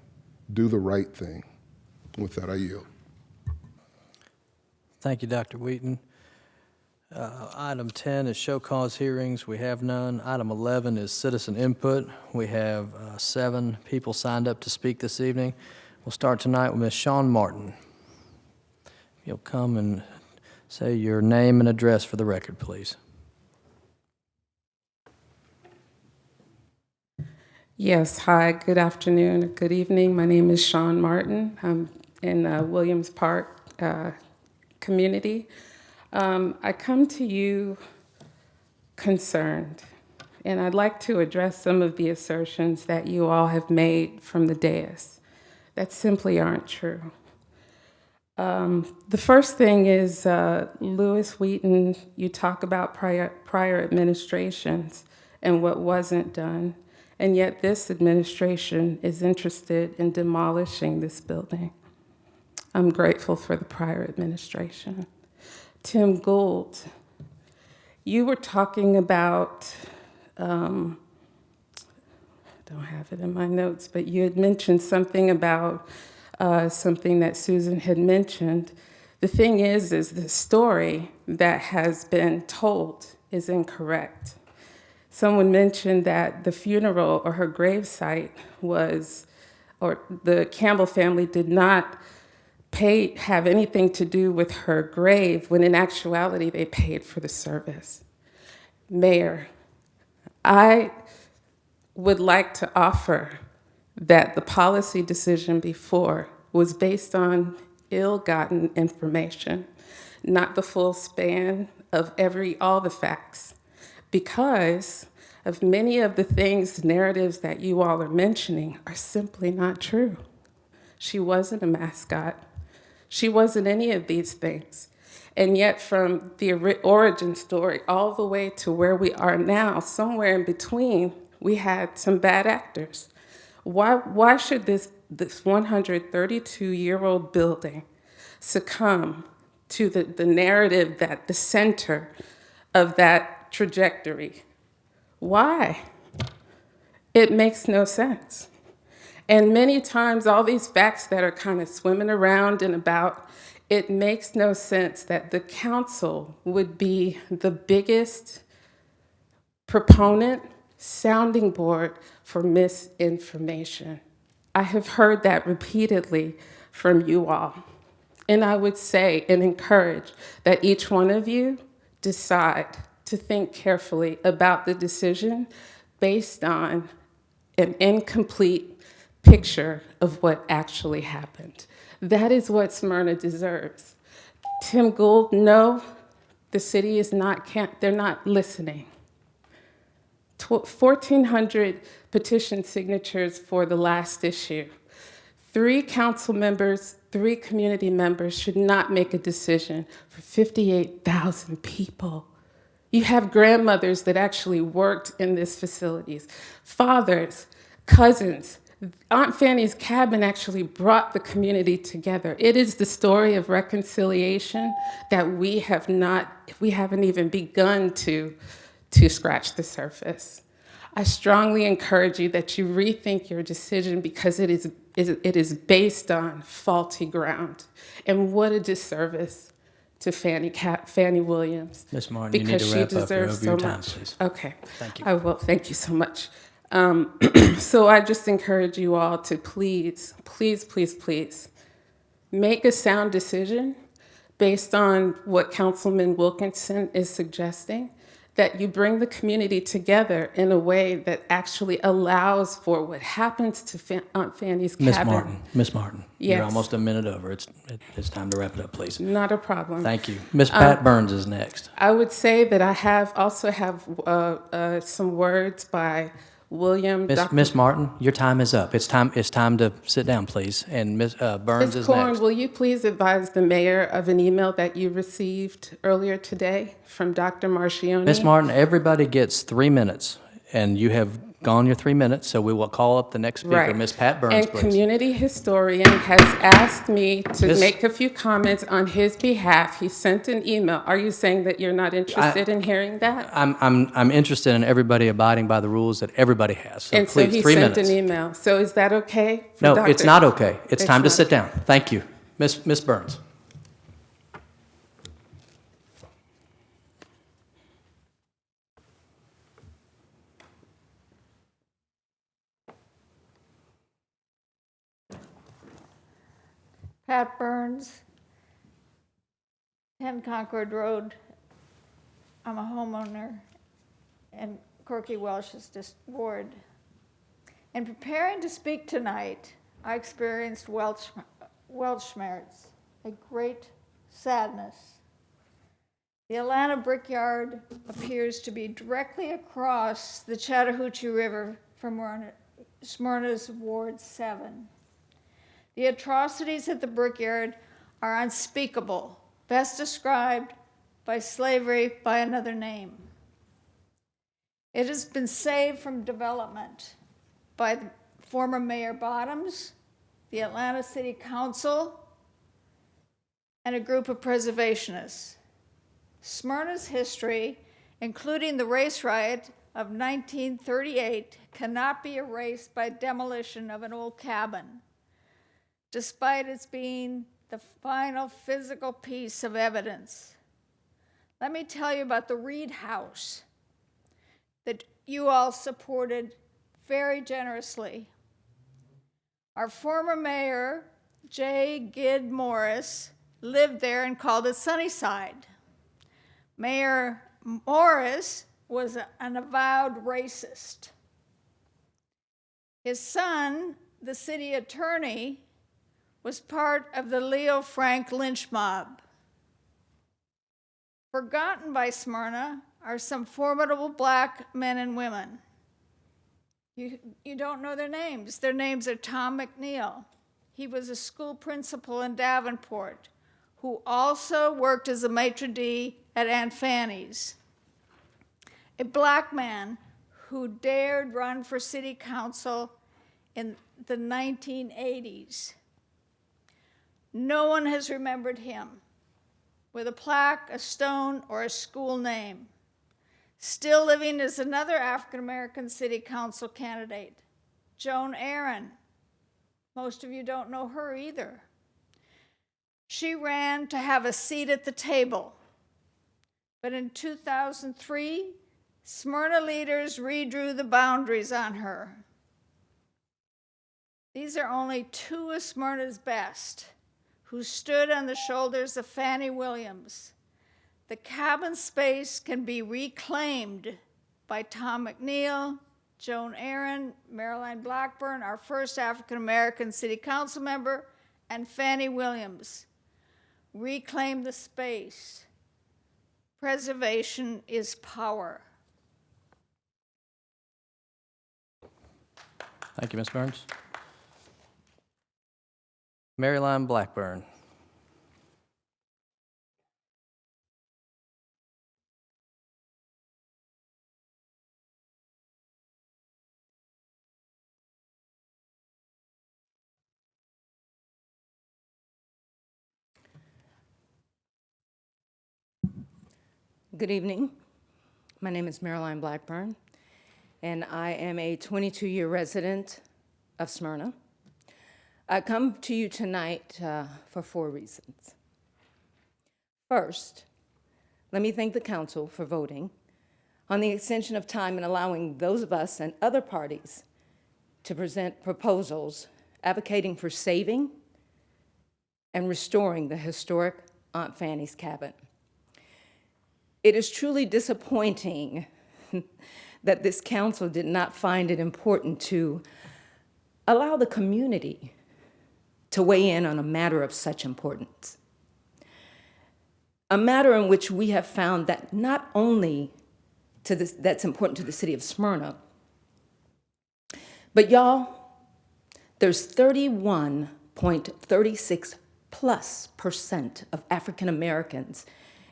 do the right thing. With that, I yield. Thank you, Dr. Wheaton. Item 10 is show cause hearings. We have none. Item 11 is citizen input. We have 7 people signed up to speak this evening. We'll start tonight with Ms. Shawn Martin. You'll come and say your name and address for the record, please. Yes, hi, good afternoon, good evening. My name is Shawn Martin. I'm in Williams Park community. I come to you concerned, and I'd like to address some of the assertions that you all have made from the dais that simply aren't true. The first thing is, Lewis Wheaton, you talk about prior administrations and what wasn't done, and yet this administration is interested in demolishing this building. I'm grateful for the prior administration. Tim Gould, you were talking about, I don't have it in my notes, but you had mentioned something about something that Susan had mentioned. The thing is the story that has been told is incorrect. Someone mentioned that the funeral or her gravesite was, or the Campbell family did not have anything to do with her grave, when in actuality they paid for the service. Mayor, I would like to offer that the policy decision before was based on ill-gotten information, not the full span of all the facts, because of many of the things, narratives that you all are mentioning are simply not true. She wasn't a mascot. She wasn't any of these things. And yet from the origin story all the way to where we are now, somewhere in between, we had some bad actors. Why should this 132-year-old building succumb to the narrative that the center of that trajectory? Why? It makes no sense. And many times, all these facts that are kind of swimming around and about, it makes no sense that the council would be the biggest proponent, sounding board for misinformation. I have heard that repeatedly from you all. And I would say and encourage that each one of you decide to think carefully about the decision based on an incomplete picture of what actually happened. That is what Smyrna deserves. Tim Gould, no, the city is not, they're not listening. 1,400 petition signatures for the last issue. 3 council members, 3 community members should not make a decision for 58,000 people. You have grandmothers that actually worked in these facilities, fathers, cousins. Aunt Fanny's Cabin actually brought the community together. It is the story of reconciliation that we haven't even begun to scratch the surface. I strongly encourage you that you rethink your decision because it is based on faulty ground. And what a disservice to Fannie Williams. Ms. Martin, you need because to she wrap up. You're deserves over so your time, much. please. Okay. Thank you. I will. Thank you so much. So I just encourage you all to please, please, please, please make a sound decision based on what Councilman Wilkinson is suggesting, that you bring the community together in a way that actually allows for what happens to Aunt Fanny's Cabin. Miss Martin, Yes. you're almost a minute over. It's time to wrap it up, please. Not a problem. Thank you. Miss Pat Burns is next. I would say that I also have some words by William. Miss Martin, your time is up. It's time to sit down, please. And Miss Burns Ms. is Corn, next. will you please advise the mayor of an email that you received earlier today from Dr. Marchioni? Miss Martin, everybody gets 3 minutes, and you have gone your 3 minutes, so we will call up the next speaker, Right. Miss Pat Burns, And please. community historian has asked me to Miss- make a few comments on his behalf. He sent an email. Are you saying that you're not interested in hearing that? I'm interested in everybody abiding by the rules that everybody has. So And so please, he 3 sent minutes. an email. So is that okay? for No, Dr. it's not okay. It's time to not sit okay. down. Thank you. Miss Burns. Pat Burns, 10 Concord Road. I'm a homeowner in Corky Welsh's ward. In preparing to speak tonight, I experienced Welshmerits, a great sadness. The Atlanta Brickyard appears to be directly across the Chattahoochee River from Smyrna's Ward 7. The atrocities at the Brickyard are unspeakable, best described by slavery by another name. It has been saved from development by the former Mayor Bottoms, the Atlanta City Council, and a group of preservationists. Smyrna's history, including the race riot of 1938, cannot be erased by demolition of an old cabin, despite its being the final physical piece of evidence. Let me tell you about the Reed House that you all supported very generously. Our former mayor, J. Gid Morris, lived there and called it Sunnyside. Mayor Morris was an avowed racist. His son, the city attorney, was part of the Leo Frank lynch mob. Forgotten by Smyrna are some formidable black men and women. You don't know their names. Their names are Tom McNeil. He was a school principal in Davenport, who also worked as a maitre d' at Aunt Fanny's. A black man who dared run for city council in the 1980s. No one has remembered him with a plaque, a stone, or a school name. Still living is another African-American city council candidate, Joan Aaron. Most of you don't know her either. She ran to have a seat at the table. But in 2003, Smyrna leaders redrew the boundaries on her. These are only two of Smyrna's best, who stood on the shoulders of Fannie Williams. The cabin space can be reclaimed by Tom McNeil, Joan Aaron, Marilyn Blackburn, our first African-American city council member, and Fannie Williams. Reclaim the space. Preservation is power. Thank you, Ms. Burns. Maryline Blackburn. Good evening. My name is Maryline Blackburn, and I am a 22-year resident of Smyrna. I come to you tonight for 4 reasons. First, let me thank the council for voting on the extension of time and allowing those of us and other parties to present proposals advocating for saving and restoring the historic Aunt Fanny's Cabin. It is truly disappointing that this council did not find it important to allow the community to weigh in on a matter of such importance. A matter in which we have found that not only that's important to the city of Smyrna, but y'all, there's 31.36% of African Americans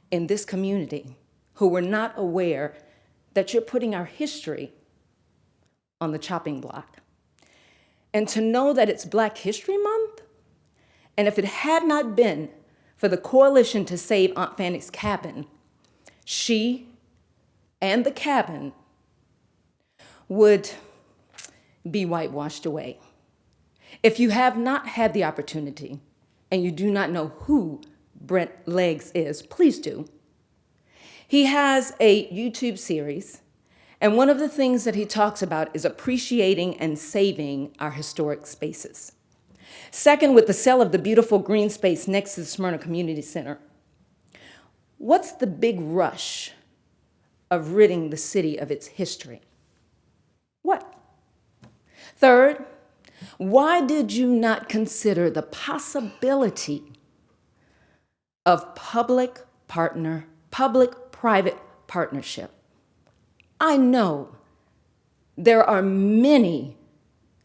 in this community who were not aware that you're putting our history on the chopping block. And to know that it's Black History Month, and if it had not been for the Coalition to Save Aunt Fanny's Cabin, she and the cabin would be whitewashed away. If you have not had the opportunity and you do not know who Brent Leggs is, please do. He has a YouTube series, and one of the things that he talks about is appreciating and saving our historic spaces. Second, with the sale of the beautiful green space next to the Smyrna Community Center, what's the big rush of ridding the city of its history? What? Third, why did you not consider the possibility of public-private partnership? I know there are many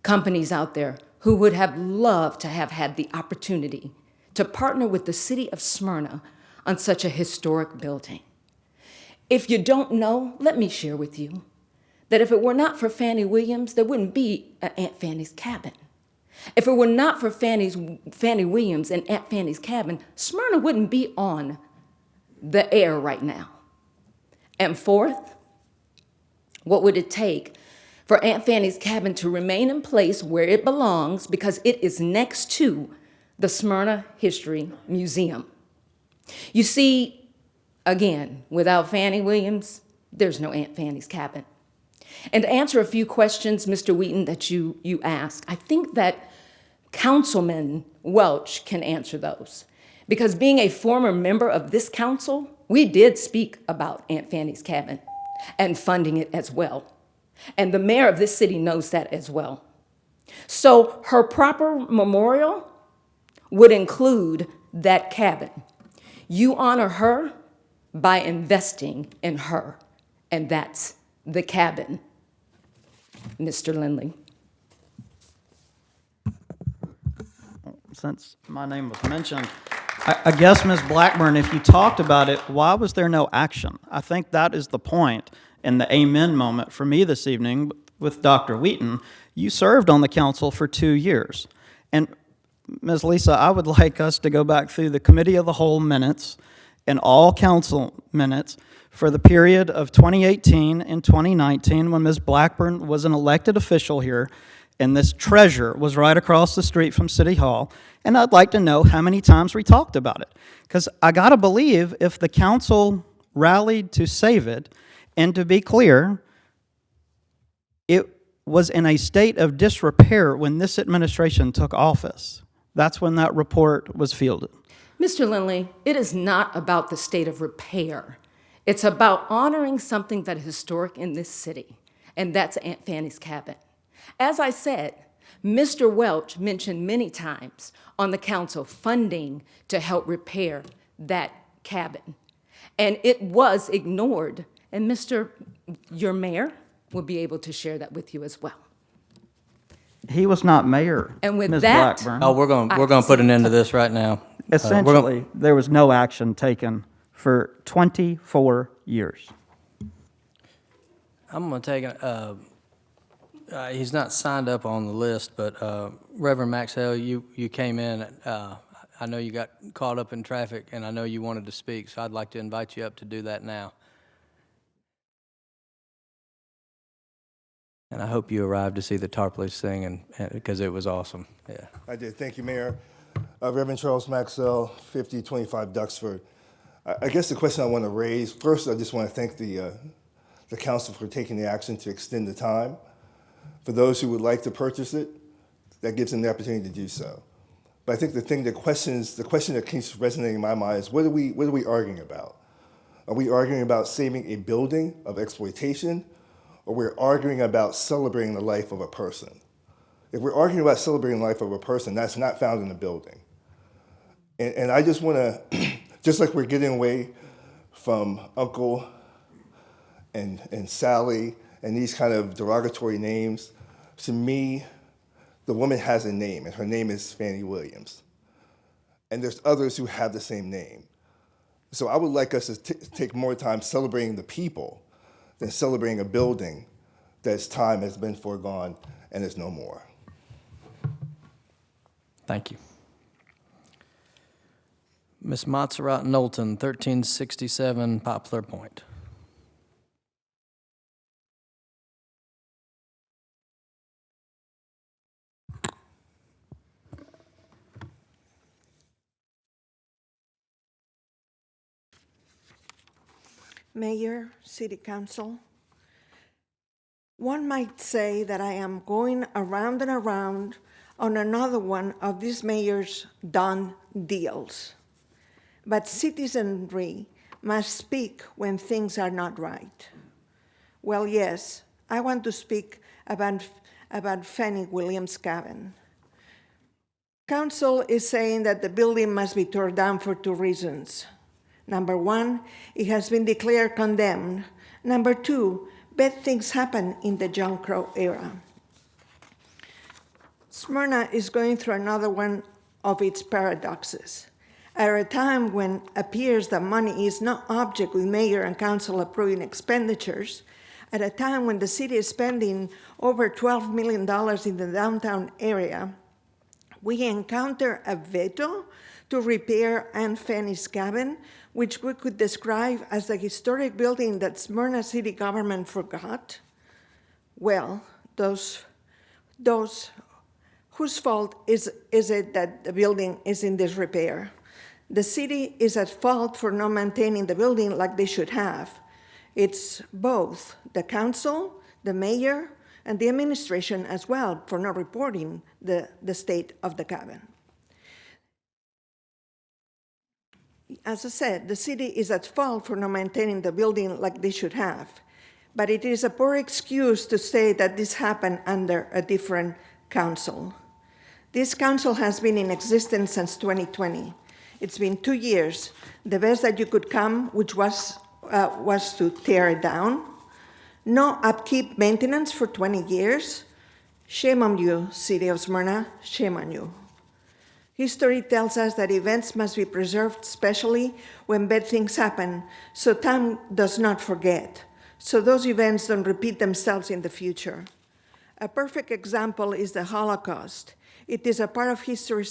companies out there who would have loved to have had the opportunity to partner with the city of Smyrna on such a historic building. If you don't know, let me share with you that if it were not for Fannie Williams, there wouldn't be an Aunt Fanny's Cabin. If it were not for Fannie Williams and Aunt Fanny's Cabin, Smyrna wouldn't be on the air right now. And fourth, what would it take for Aunt Fanny's Cabin to remain in place where it belongs, because it is next to the Smyrna History Museum? You see, again, without Fannie Williams, there's no Aunt Fanny's Cabin. And to answer a few questions, Mr. Wheaton, that you asked, I think that Councilman Welch can answer those. Because being a former member of this council, we did speak about Aunt Fanny's Cabin and funding it as well. And the mayor of this city knows that as well. So her proper memorial would include that cabin. You honor her by investing in her, and that's the cabin, Mr. Lindley. Since my name was mentioned, I guess, Ms. Blackburn, if you talked about it, why was there no action? I think that is the point and the amen moment for me this evening with Dr. Wheaton. You served on the council for 2 years. And Ms. Lisa, I would like us to go back through the committee of the whole minutes and all council minutes for the period of 2018 and 2019 when Ms. Blackburn was an elected official here and this treasure was right across the street from City Hall. And I'd like to know how many times we talked about it. Because I gotta believe if the council rallied to save it, and to be clear, it was in a state of disrepair when this administration took office. That's when that report was fielded. Mr. Lindley, it is not about the state of repair. It's about honoring something that is historic in this city, and that's Aunt Fanny's Cabin. As I said, Mr. Welch mentioned many times on the council funding to help repair that cabin, and it was ignored. And your mayor will be able to share that with you as well. He was not mayor, And with Ms. that- Blackburn. Oh, we're going to put an end to this right now. Essentially, there was no action taken for 24 years. I'm going to take he's not signed up on the list, but Reverend Maxwell, you came in. I know you got caught up in traffic, and I know you wanted to speak, so I'd like to invite you up to do that now. And I hope you arrived to see the Tarpley sing, and because it was awesome. Yeah. I did. Thank you, Mayor. Reverend Charles Maxwell, 5025 Duxford. I guess the question I want to raise, first, I just want to thank the council for taking the action to extend the time. For those who would like to purchase it, that gives them the opportunity to do so. But I think the question that keeps resonating in my mind is, what are we arguing about? Are we arguing about saving a building of exploitation, or we're arguing about celebrating the life of a person? If we're arguing about celebrating the life of a person, that's not found in the building. And I just want to, just like we're getting away from Uncle and Sally and these kind of derogatory names, to me, the woman has a name, and her name is Fannie Williams. And there's others who have the same name. So I would like us to take more time celebrating the people than celebrating a building that's time has been foregone and is no more. Thank you. Ms. Montserrat Knowlton, 1367 Poplar Point. Mayor, City Council, one might say that I am going around and around on another one of this mayor's done deals. But citizenry must speak when things are not right. Well, yes, I want to speak about Fannie Williams' cabin. Council is saying that the building must be torn down for two reasons. Number one, it has been declared condemned. Number two, bad things happen in the Jim Crow era. Smyrna is going through another one of its paradoxes. At a time when it appears that money is not object with mayor and council approving expenditures, at a time when the city is spending over $12 million in the downtown area, we encounter a veto to repair Aunt Fanny's cabin, which we could describe as the historic building that Smyrna city government forgot. Well, those whose fault is it that the building is in disrepair? The city is at fault for not maintaining the building like they should have. It's both the council, the mayor, and the administration as well for not reporting the state of the cabin. As I said, the city is at fault for not maintaining the building like they should have, but it is a poor excuse to say that this happened under a different council. This council has been in existence since 2020. It's been 2 years. The best that you could come, which was to tear it down. No upkeep maintenance for 20 years. Shame on you, City of Smyrna, shame on you. History tells us that events must be preserved, especially when bad things happen, so time does not forget, so those events don't repeat themselves in the future. A perfect example is the Holocaust. It is a part of history,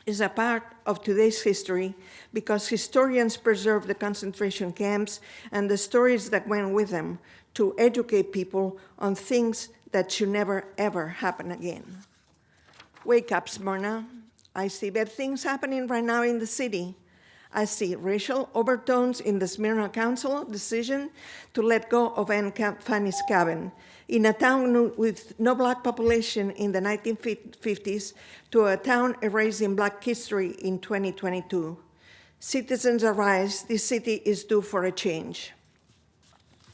is a part of today's history because historians preserve the concentration camps and the stories that went with them to educate people on things that should never, ever happen again. Wake up, Smyrna. I see bad things happening right now in the city. I see racial overtones in the Smyrna Council decision to let go of Aunt Fanny's cabin. In a town with no black population in the 1950s to a town erasing black history in 2022. Citizens arise, this city is due for a change.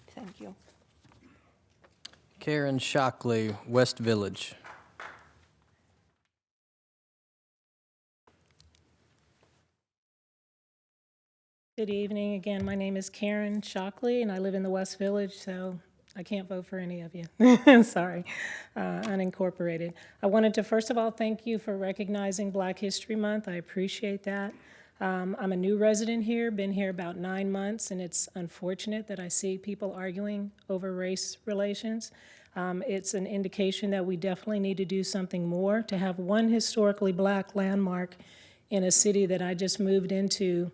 Thank you. Karen Shockley, West Village. Good evening. Again, my name is Karen Shockley, and I live in the West Village, so I can't vote for any of you. Sorry, unincorporated. I wanted to first of all thank you for recognizing Black History Month. I appreciate that. I'm a new resident here, been here about 9 months, and it's unfortunate that I see people arguing over race relations. It's an indication that we definitely need to do something more. To have one historically Black landmark in a city that I just moved into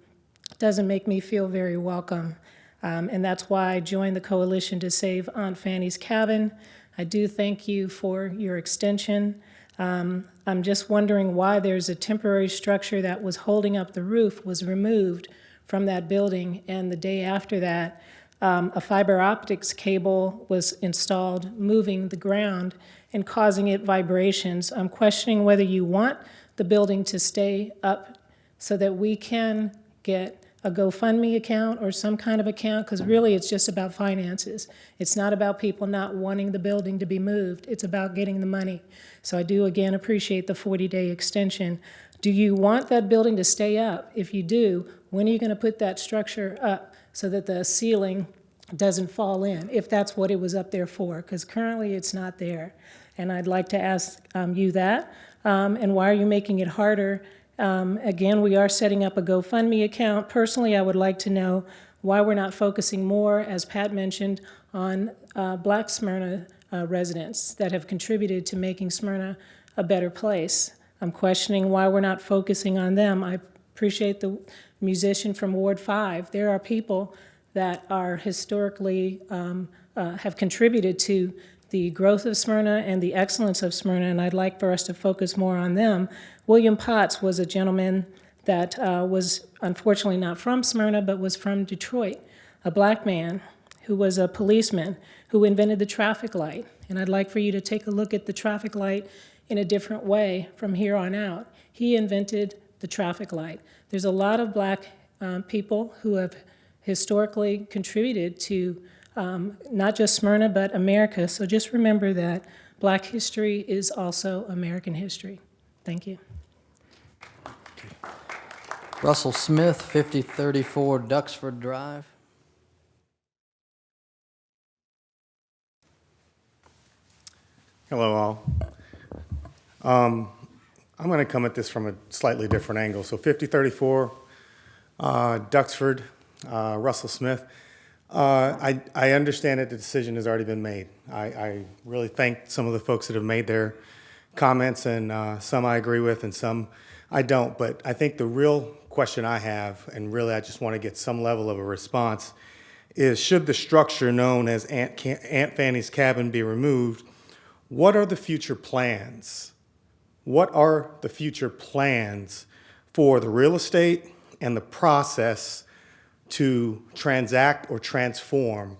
doesn't make me feel very welcome. And that's why I joined the Coalition to Save Aunt Fanny's Cabin. I do thank you for your extension. I'm just wondering why there's a temporary structure that was holding up the roof was removed from that building, and the day after that, a fiber optics cable was installed, moving the ground and causing it vibrations. I'm questioning whether you want the building to stay up so that we can get a GoFundMe account or some kind of account, because really it's just about finances. It's not about people not wanting the building to be moved. It's about getting the money. So I do again appreciate the 40-day extension. Do you want that building to stay up? If you do, when are you going to put that structure up so that the ceiling doesn't fall in, if that's what it was up there for? Because currently it's not there. And I'd like to ask you that. And why are you making it harder? Again, we are setting up a GoFundMe account. Personally, I would like to know why we're not focusing more, as Pat mentioned, on Black Smyrna residents that have contributed to making Smyrna a better place. I'm questioning why we're not focusing on them. I appreciate the musician from Ward 5. There are people that are historically have contributed to the growth of Smyrna and the excellence of Smyrna, and I'd like for us to focus more on them. William Potts was a gentleman that was unfortunately not from Smyrna, but was from Detroit, a Black man who was a policeman who invented the traffic light. And I'd like for you to take a look at the traffic light in a different way from here on out. He invented the traffic light. There's a lot of Black people who have historically contributed to not just Smyrna, but America. So just remember that Black history is also American history. Thank you. Russell Smith, 5034 Duxford Drive. Hello, all. I'm going to come at this from a slightly different angle. So 5034 Duxford, Russell Smith. I understand that the decision has already been made. I really thank some of the folks that have made their comments, and some I agree with and some I don't. But I think the real question I have, and really I just want to get some level of a response, is should the structure known as Aunt Fanny's Cabin be removed, what are the future plans? What are the future plans for the real estate and the process to transact or transform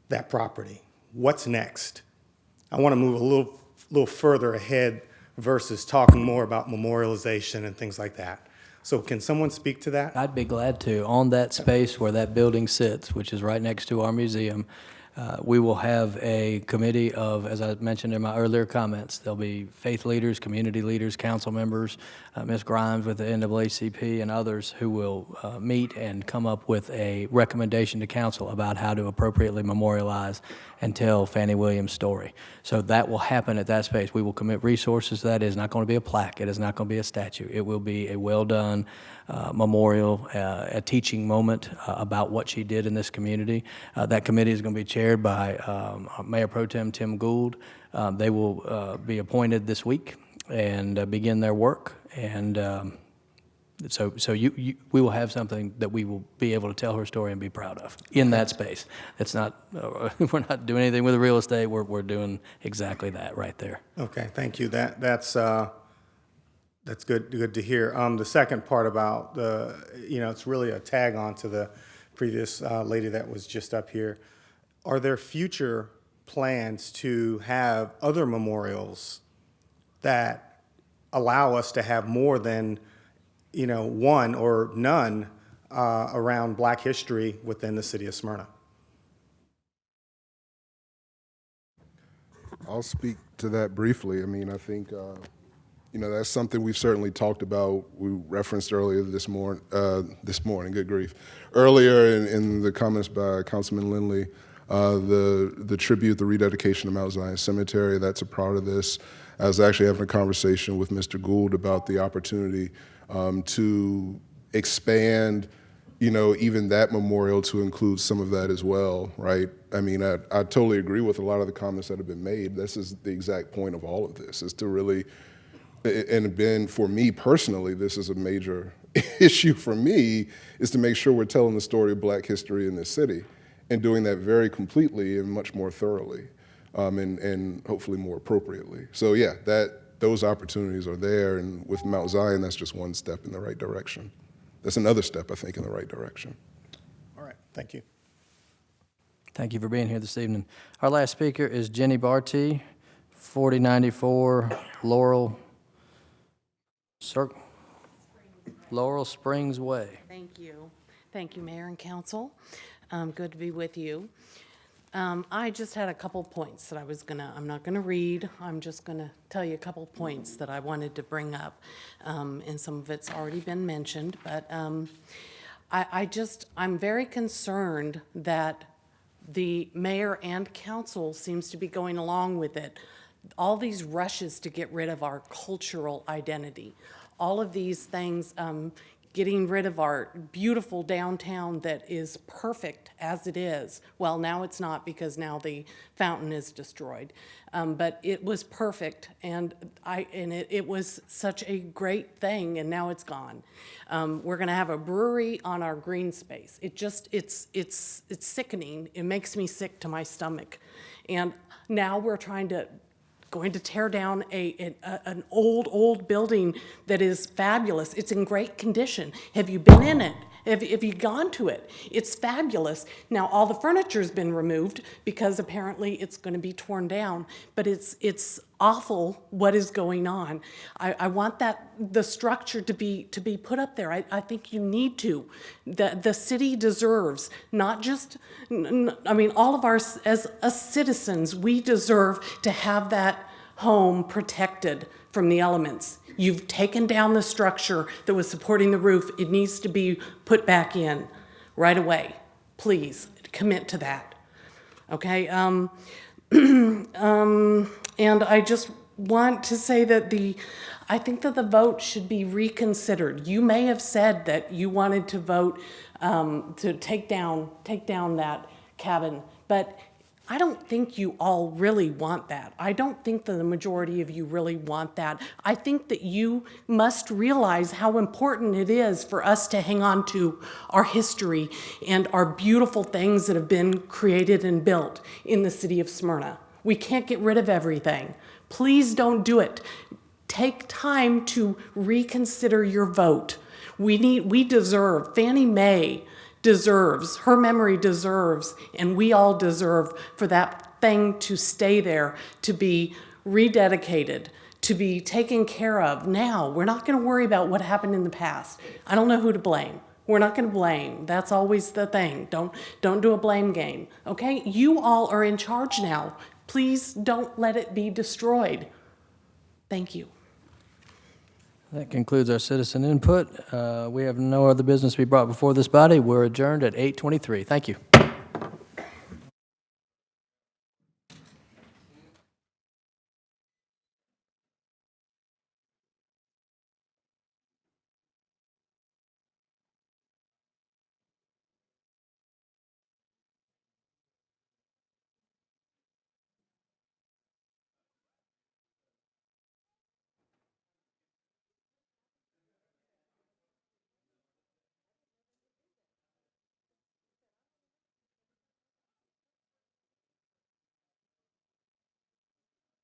that property? What's next? I want to move a little further ahead versus talking more about memorialization and things like that. So can someone speak to that? I'd be glad to. On that space where that building sits, which is right next to our museum, we will have a committee of, as I mentioned in my earlier comments, there'll be faith leaders, community leaders, council members, Ms. Grimes with the NAACP and others who will meet and come up with a recommendation to council about how to appropriately memorialize and tell Fannie Williams' story. So that will happen at that space. We will commit resources to that. It is not going to be a plaque. It is not going to be a statue. It will be a well-done memorial, a teaching moment about what she did in this community. That committee is going to be chaired by Mayor Pro Tem Tim Gould. They will be appointed this week and begin their work. And so we will have something that we will be able to tell her story and be proud of in that space. It's not, we're not doing anything with the real estate. We're doing exactly that right there. Okay, thank you. That's good to hear. The second part about it's really a tag on to the previous lady that was just up here. Are there future plans to have other memorials that allow us to have more than one or none around Black history within the city of Smyrna? I'll speak to that briefly. I mean, I think, You know, that's something we've certainly talked about. We referenced earlier this morning, good grief, earlier in the comments by Councilman Lindley, the tribute, the rededication of Mount Zion Cemetery, that's a part of this. I was actually having a conversation with Mr. Gould about the opportunity to expand, you know, even that memorial to include some of that as well, right? I mean, I totally agree with a lot of the comments that have been made. This is the exact point of all of this, is to really, and Ben, for me personally, this is a major issue for me, is to make sure we're telling the story of Black history in this city and doing that very completely and much more thoroughly, and hopefully more appropriately. So yeah, those opportunities are there, and with Mount Zion, that's just one step in the right direction. That's another step, I think, in the right direction. All right, thank you. Thank you for being here this evening. Our last speaker is Jenny Barty, 4094 Laurel Springs Way. Thank you. Thank you, Mayor and Council. Good to be with you. I just had a couple points that I'm not gonna read, I'm just gonna tell you a couple points that I wanted to bring up. And some of it's already been mentioned, but I'm very concerned that the mayor and council seems to be going along with it. All these rushes to get rid of our cultural identity, all of these things, getting rid of our beautiful downtown that is perfect as it is. Well, now it's not, because now the fountain is destroyed. But it was perfect, and it was such a great thing, and now it's gone. We're gonna have a brewery on our green space. It's sickening. It makes me sick to my stomach. And now we're going to tear down an old building that is fabulous. It's in great condition. Have you been in it? Have you gone to it? It's fabulous. Now, all the furniture's been removed because apparently it's going to be torn down, but it's awful what is going on. I want the structure to be put up there. I think you need to. The city deserves, not just, I mean, all of us as citizens, we deserve to have that home protected from the elements. You've taken down the structure that was supporting the roof. It needs to be put back in right away. Please commit to that. Okay. And I just want to say that I think that the vote should be reconsidered. You may have said that you wanted to vote to take down that cabin, but I don't think you all really want that. I don't think that the majority of you really want that. I think that you must realize how important it is for us to hang on to our history and our beautiful things that have been created and built in the city of Smyrna. We can't get rid of everything. Please don't do it. Take time to reconsider your vote. We deserve, Fannie Mae deserves, her memory deserves, and we all deserve for that thing to stay there, to be rededicated, to be taken care of now. We're not going to worry about what happened in the past. I don't know who to blame. We're not going to blame. That's always the thing. Don't do a blame game. Okay? You all are in charge now. Please don't let it be destroyed. Thank you. That concludes our citizen input. We have no other business to be brought before this body. We're adjourned at 8:23. Thank you.